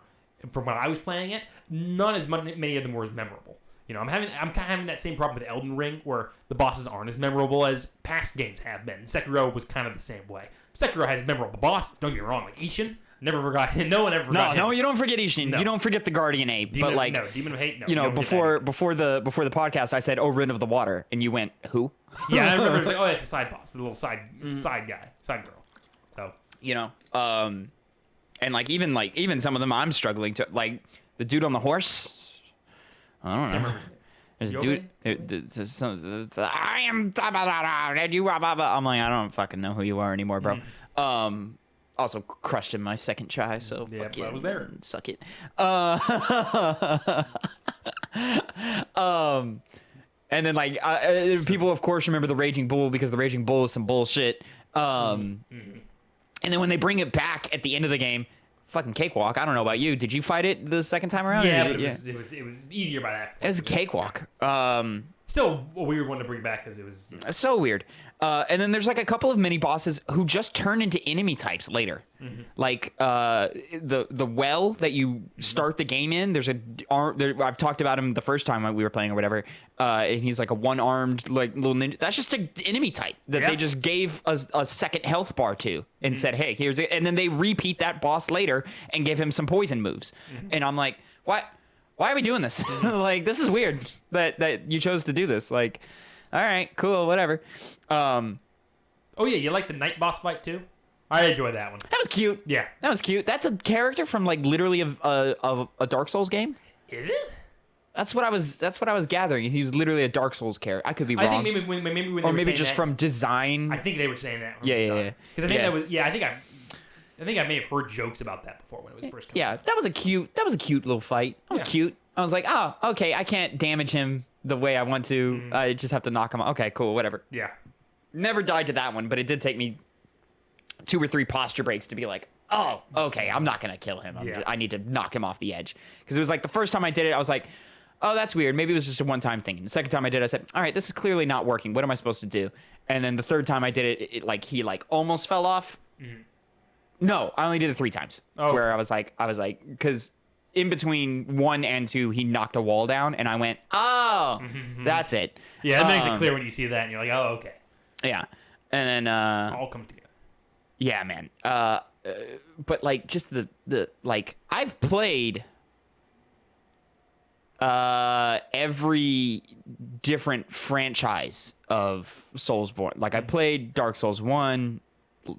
from when I was playing it, not as many of them were as memorable. You know, I'm kind of having that same problem with Elden Ring, where the bosses aren't as memorable as past games have been. Sekiro was kind of the same way. Sekiro has memorable bosses. Don't get me wrong, like Ishin. Never forgot him. No one ever forgot him. No, you don't forget Ishin. No. You don't forget the Guardian Ape. Demon of Hate. No, you know, before the podcast, I said, "Oh, Rin of the Water," and you went, "Who?" Yeah, I remember. It was like, "Oh, it's a side boss, the little side guy, side girl." So you know, and even some of them, I'm struggling to like the dude on the horse. I don't know. There's a dude. I am. And you. I'm like, I don't fucking know who you are anymore, bro. Also crushed in my second try, so yeah, fuck I was there. Suck it. And then like people of course remember the Raging Bull because the Raging Bull is some bullshit. And then when they bring it back at the end of the game, fucking cakewalk. I don't know about you. Did you fight it the second time around? Yeah, but it was easier by that point. It was a cakewalk. Still a weird one to bring back because it was so weird. And then there's like a couple of mini bosses who just turn into enemy types later. Like the well that you start the game in. There's I've talked about him the first time we were playing or whatever. And he's like a one-armed like little ninja. That's just an enemy type that they just gave a second health bar to and said, hey, here's it. And then they repeat that boss later and give him some poison moves. And I'm like, what? Why are we doing this? Like, this is weird that you chose to do this. Like, all right, cool, whatever. Oh yeah, you like the night boss fight too? I enjoyed that one. That was cute. Yeah, that was cute. That's a character from like literally a Dark Souls game. Is it? That's what I was gathering. He was literally a Dark Souls character. I could be wrong. I think maybe when they or maybe were just that, from design. I think they were saying that. Yeah. Because I think that was I think I may have heard jokes about that before when it was first coming out. That was a cute little fight. That was cute. I was like, oh, okay, I can't damage him the way I want to. I just have to knock him out. Okay, cool, whatever. Yeah. Never died to that one, but it did take me 2 or 3 posture breaks to be like, oh, okay, I'm not going to kill him. I need to knock him off the edge. Because it was like the first time I did it, I was like, oh, that's weird. Maybe it was just a one-time thing. And the second time I did it, I said, all right, this is clearly not working. What am I supposed to do? And then the third time I did it, he almost fell off. No, I only did it 3 times. Oh. Where I was like, because in between 1 and 2, he knocked a wall down, and I went, oh, that's it. Yeah, it makes it clear when you see that, and you're like, oh, okay. Yeah. And then... all comes together. Yeah, man. But, like, just the like, I've played every different franchise of Soulsborne. Like, I played Dark Souls 1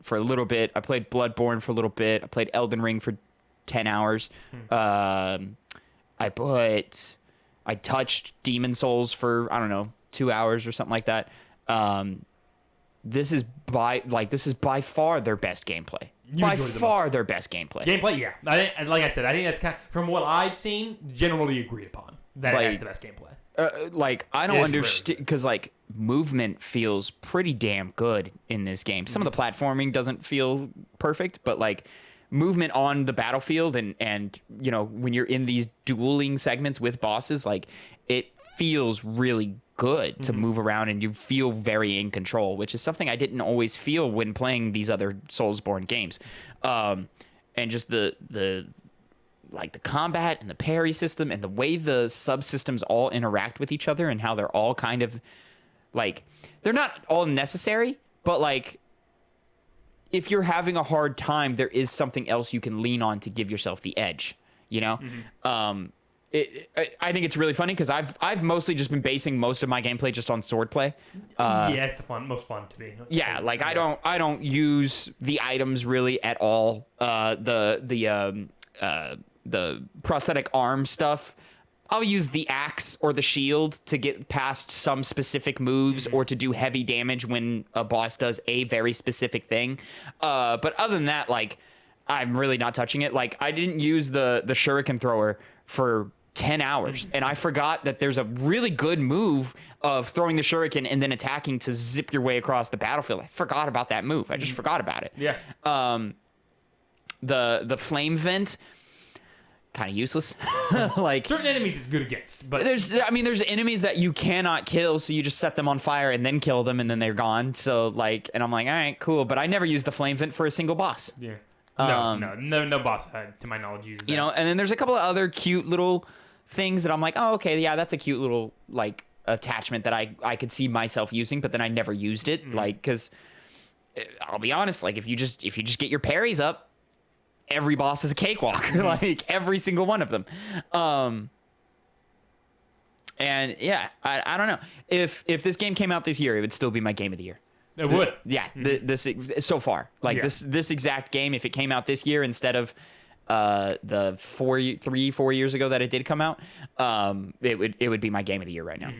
for a little bit. I played Bloodborne for a little bit. I played Elden Ring for 10 hours. I touched Demon Souls for, I don't know, 2 hours or something like that. This is by far their best gameplay. Their best gameplay. Gameplay, yeah. Like I said, I think that's kind of, from what I've seen, generally agreed upon. That's the best gameplay. I don't understand because movement feels pretty damn good in this game. Some of the platforming doesn't feel perfect, but movement on the battlefield and you know when you're in these dueling segments with bosses, it feels really good to move around and you feel very in control, which is something I didn't always feel when playing these other Soulsborne games. And just the like the combat and the parry system and the way the subsystems all interact with each other and how they're all kind of like, they're not all necessary, but like if you're having a hard time, there is something else you can lean on to give yourself the edge, you know? I think it's really funny because I've mostly just been basing most of my gameplay just on swordplay. Yeah, it's the most fun to me. Yeah, like I don't use the items really at all. The prosthetic arm stuff, I'll use the axe or the shield to get past some specific moves or to do heavy damage when a boss does a very specific thing. But other than that, like, I'm really not touching it. Like, I didn't use the shuriken thrower for 10 hours, and I forgot that there's a really good move of throwing the shuriken and then attacking to zip your way across the battlefield. I forgot about that move. I just forgot about it. Yeah. The flame vent, kind of useless. Like, certain enemies it's good against, but there's enemies that you cannot kill, so you just set them on fire and then kill them and then they're gone. So like, and I'm like, all right, cool, but I never used the flame vent for a single boss. yeah. No boss, to my knowledge, uses that. You know, and then there's a couple of other cute little things that I'm like, oh, okay, yeah, that's a cute little like attachment that I could see myself using, but then I never used it. Like, because I'll be honest, like if you just get your parries up, every boss is a cakewalk. Like every single one of them. And yeah, I don't know if this game came out this year, it would still be my game of the year. It would. Yeah, this so far, like this exact game, if it came out this year instead of the 4 years ago that it did come out, it would be my game of the year right now.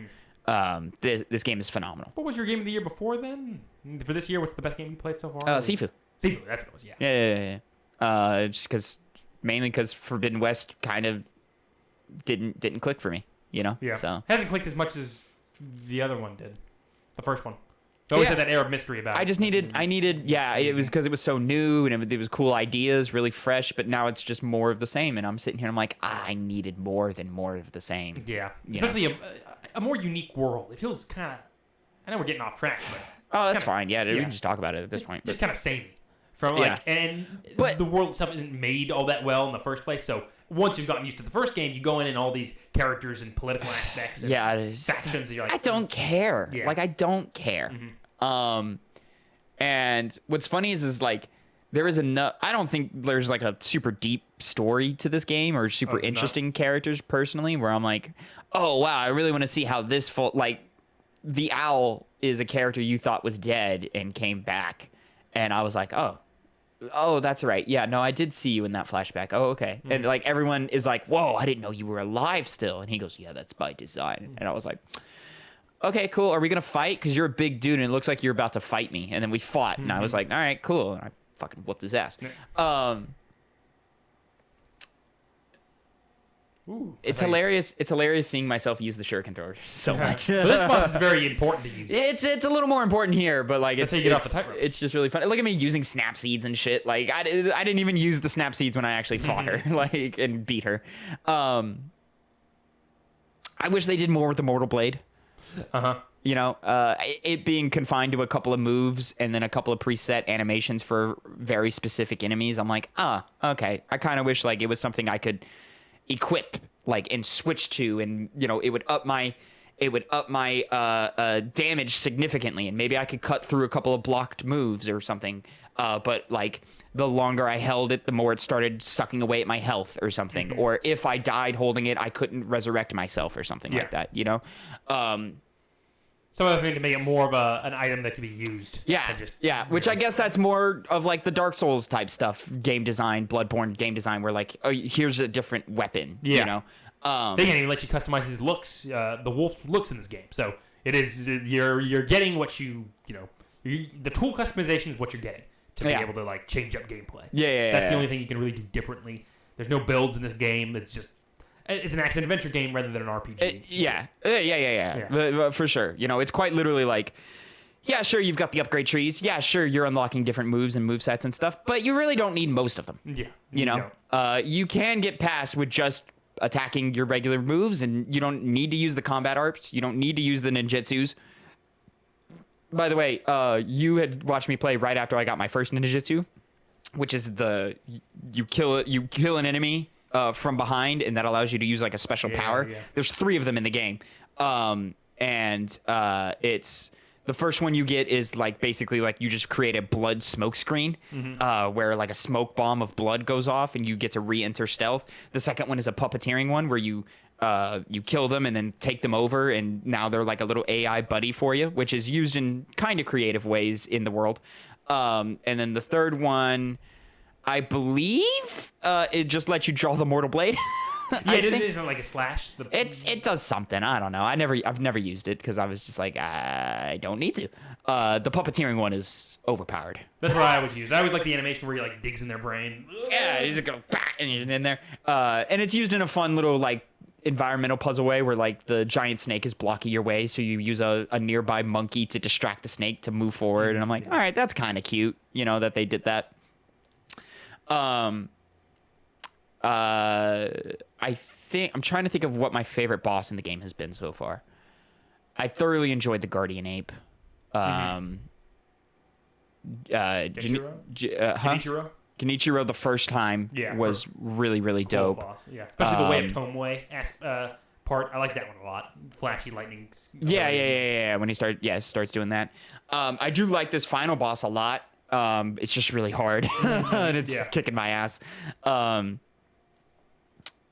This game is phenomenal. What was your game of the year before then? For this year, what's the best game you played so far? Sifu. Sifu, that's what it was. Yeah. Yeah. Just mainly because Forbidden West kind of didn't click for me, you know. Yeah. So hasn't clicked as much as the other one did, the first one. It always had that air of mystery about it. It was because it was so new and it was cool ideas, really fresh, but now it's just more of the same. And I'm sitting here and I'm like, I needed more than more of the same. Yeah. Especially a more unique world. It feels kind of, I know we're getting off track, but. Oh, that's fine. Yeah, we can just talk about it at this point. Just kind of samey. But the world itself isn't made all that well in the first place, so once you've gotten used to the first game, you go in and all these characters and political aspects and factions, and you're like, I don't care. Yeah. Like, I don't care. And what's funny is like, there is enough. I don't think there's like a super deep story to this game or super interesting characters personally, where I'm like, oh wow, I really want to see how this like the owl is a character you thought was dead and came back, and I was like, oh, that's right. Yeah, no, I did see you in that flashback. Oh, okay. And like everyone is like, whoa, I didn't know you were alive still. And he goes, yeah, that's by design. And I was like, okay, cool. Are we gonna fight? Because you're a big dude and it looks like you're about to fight me. And then we fought, and I was like, all right, cool. And I fucking whooped his ass. It's hilarious. It's hilarious seeing myself use the shuriken thrower so much. But this boss is very important to use. It's a little more important here, but like That's how you get off the tightrope. It's just really fun. Look at me using snap seeds and shit. Like I didn't even use the snap seeds when I actually fought her, like, and beat her. I wish they did more with the Mortal Blade. You know, it being confined to a couple of moves and then a couple of preset animations for very specific enemies. I'm like, okay. I kind of wish like it was something I could equip like and switch to, and you know, it would up my damage significantly, and maybe I could cut through a couple of blocked moves or something. But like the longer I held it, the more it started sucking away at my health or something. Or if I died holding it, I couldn't resurrect myself or something like that. You know. Some other thing to make it more of an item that can be used. Which I guess that's more of like the Dark Souls type stuff, game design, Bloodborne game design, where like, oh, here's a different weapon. You know, they can't even let you customize his looks. The wolf looks in this game, so it is you're getting what you know. The tool customization is what you're getting to be able to like change up gameplay. That's the only thing you can really do differently. There's no builds in this game. It's an action adventure game rather than an RPG. But for sure. You know, it's quite literally like, yeah, sure, you've got the upgrade trees. Yeah, sure, you're unlocking different moves and movesets and stuff, but you really don't need most of them. Yeah. You know, you can get past with just attacking your regular moves, and you don't need to use the combat arts. You don't need to use the ninjutsus. By the way, you had watched me play right after I got my first ninjutsu, which is you kill an enemy, from behind, and that allows you to use like a special power. Yeah. There's 3 of them in the game, it's the first one you get is like basically like you just create a blood smoke screen, where like a smoke bomb of blood goes off, and you get to re-enter stealth. The second one is a puppeteering one where you kill them and then take them over, and now they're like a little AI buddy for you, which is used in kind of creative ways in the world. And then the third one, I believe, it just lets you draw the mortal blade. Yeah, it isn't like a slash. It does something. I don't know. I've never used it because I was just like, I don't need to. The puppeteering one is overpowered. That's what I always use. I always like the animation where he like digs in their brain. Yeah, you just go and you're in there. And it's used in a fun little like environmental puzzle way where like the giant snake is blocking your way, so you use a nearby monkey to distract the snake to move forward. And I'm like, all right, that's kind of cute, that they did that. I think I'm trying to think of what my favorite boss in the game has been so far. I thoroughly enjoyed the Guardian Ape. Genichiro? Genichiro the first time was really, really Cool dope. boss. Yeah, especially the Way of Tomoe part. I like that one a lot. Flashy lightning. Yeah. When he starts doing that. I do like this final boss a lot. It's just really hard. And it's just kicking my ass.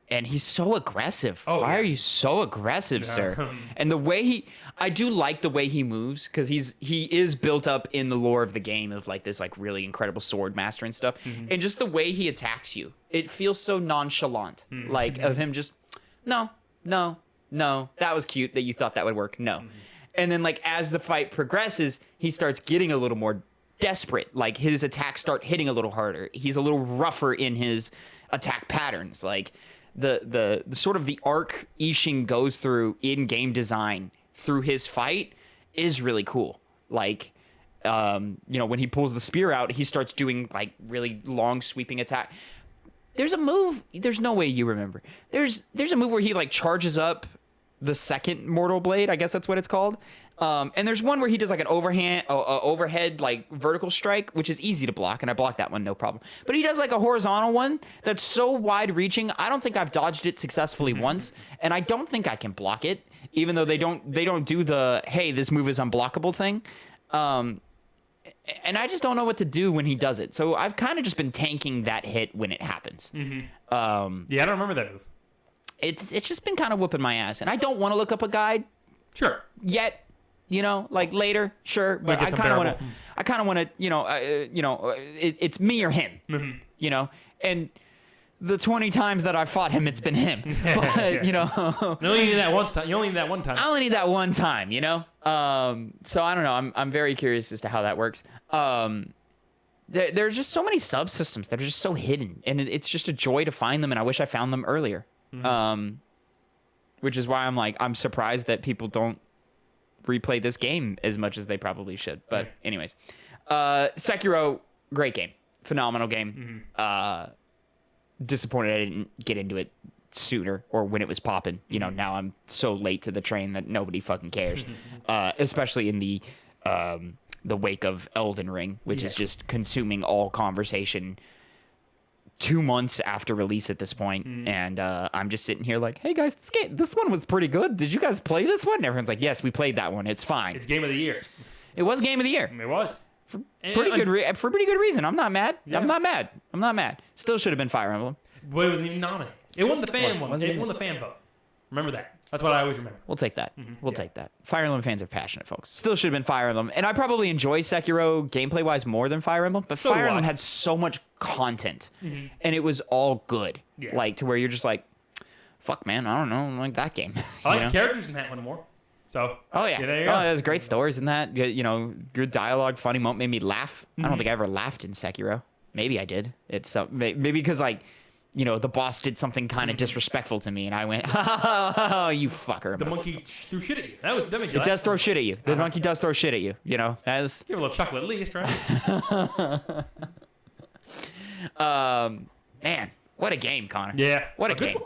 And he's so aggressive. Why are you so aggressive, sir? And the way I do like the way he moves, because he is built up in the lore of the game of like this like really incredible sword master and stuff. And just the way he attacks you, it feels so nonchalant. Like of him just, no, that was cute that you thought that would work. No. And then like as the fight progresses, he starts getting a little more desperate. Like his attacks start hitting a little harder. He's a little rougher in his attack patterns. Like the sort of the arc Ishin goes through in game design through his fight is really cool. Like, when he pulls the spear out, he starts doing like really long sweeping attack. There's a move. There's no way you remember. There's a move where he like charges up the second mortal blade. I guess that's what it's called. And there's one where he does like an overhead like vertical strike, which is easy to block, and I blocked that one no problem. But he does like a horizontal one that's so wide reaching. I don't think I've dodged it successfully once, and I don't think I can block it, even though they don't do the hey, this move is unblockable thing. And I just don't know what to do when he does it. So I've kind of just been tanking that hit when it happens. I don't remember that move. It's just been kind of whooping my ass, and I don't want to look up a guide. Sure. Yet. Like later, sure, but I kind of want to, it's me or him, and the 20 times that I've fought him, it's been him. But, You only need that once time. You only need that one time. I only need that one time, So I don't know. I'm very curious as to how that works. There's just so many subsystems that are just so hidden, and it's just a joy to find them. And I wish I found them earlier. Which is why I'm surprised that people don't replay this game as much as they probably should. But anyways, Sekiro, great game, phenomenal game. Disappointed I didn't get into it sooner or when it was popping. Now I'm so late to the train that nobody fucking cares. Especially in the wake of Elden Ring, which is just consuming all conversation 2 months after release at this point. And I'm just sitting here like, hey guys, this one was pretty good. Did you guys play this one? And everyone's like, yes, we played that one. It's fine. It's game of the year. It was game of the year. It was. For pretty good reason. I'm not mad. Yeah. I'm not mad. Still should have been Fire Emblem. But it wasn't even nominated. It won the fan one. It won the fan vote. Remember that. That's what I always remember. We'll take that. We'll take that. Fire Emblem fans are passionate, folks. Still should have been Fire Emblem. And I probably enjoy Sekiro gameplay-wise more than Fire Emblem, but Fire Emblem had so much content, and it was all good. Yeah. Like, to where you're just like, fuck, man, I don't know, I like that game. I like the characters in that one more. So, there's great stories in that. Good dialogue, funny moment, made me laugh. I don't think I ever laughed in Sekiro. Maybe I did. It's maybe because, like, the boss did something kind of disrespectful to me, and I went, oh, you fucker. The monkey threw shit at you. That made you laugh. It does throw shit at you. The monkey does throw shit at you, That is... Give a little chocolate at least, right? Man, what a game, Connor. Yeah. What a game.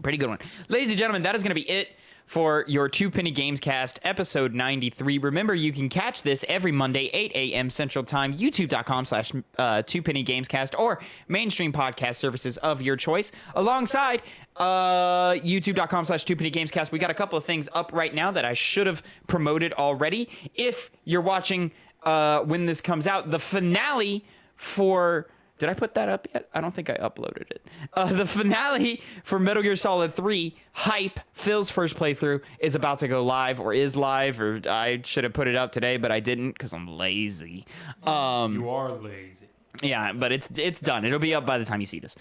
Pretty good one. Ladies and gentlemen, that is going to be it for your Two Penny Gamescast episode 93. Remember, you can catch this every Monday, 8 a.m. Central Time, youtube.com/Two Penny Gamescast, or mainstream podcast services of your choice, alongside youtube.com/Two Penny Gamescast. We got a couple of things up right now that I should have promoted already. If you're watching when this comes out, the finale for... Did I put that up yet? I don't think I uploaded it. The finale for Metal Gear Solid 3, Hype, Phil's first playthrough, is about to go live, or is live, or I should have put it out today, but I didn't because I'm lazy. You are lazy. Yeah, but it's done. It'll be up by the time you see this.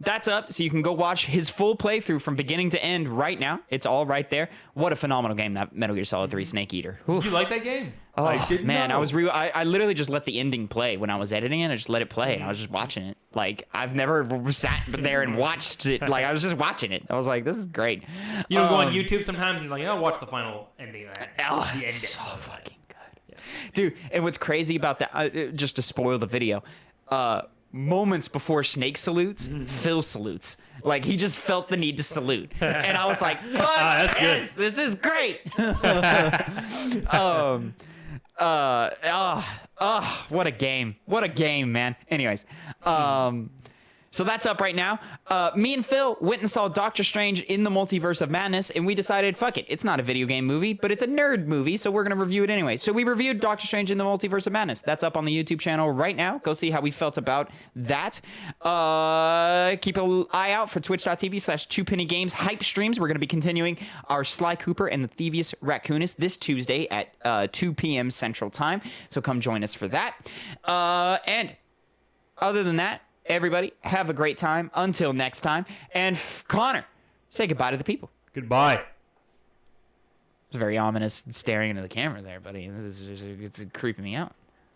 That's up, so you can go watch his full playthrough from beginning to end right now. It's all right there. What a phenomenal game, that Metal Gear Solid 3 Snake Eater. Oof. You like that game? Oh, I didn't man, know. I literally just let the ending play when I was editing it. I just let it play, and I was just watching it. Like, I've never sat there and watched it. Like, I was just watching it. I was like, this is great. You know, go on YouTube sometimes and you're like, watch the final ending of that. Oh, The it's so ending. fucking good. Dude, and what's crazy about that, just to spoil the video, moments before Snake salutes, Phil salutes. Like, he just felt the need to salute. And I was like, fuck That's yes, this is great. What a game. What a game, man. Anyways, so that's up right now. Me and Phil went and saw Doctor Strange in the Multiverse of Madness, and we decided, fuck it, it's not a video game movie, but it's a nerd movie, so we're going to review it anyway. So we reviewed Doctor Strange in the Multiverse of Madness. That's up on the YouTube channel right now. Go see how we felt about that. Keep an eye out for twitch.tv/2pennygames hype streams. We're going to be continuing our Sly Cooper and the Thievius Raccoonus this Tuesday at 2 p.m. Central Time, so come join us for that. And other than that, everybody, have a great time. Until next time. And Connor, say goodbye to the people. Goodbye. It's very ominous staring into the camera there, buddy. It's creeping me out.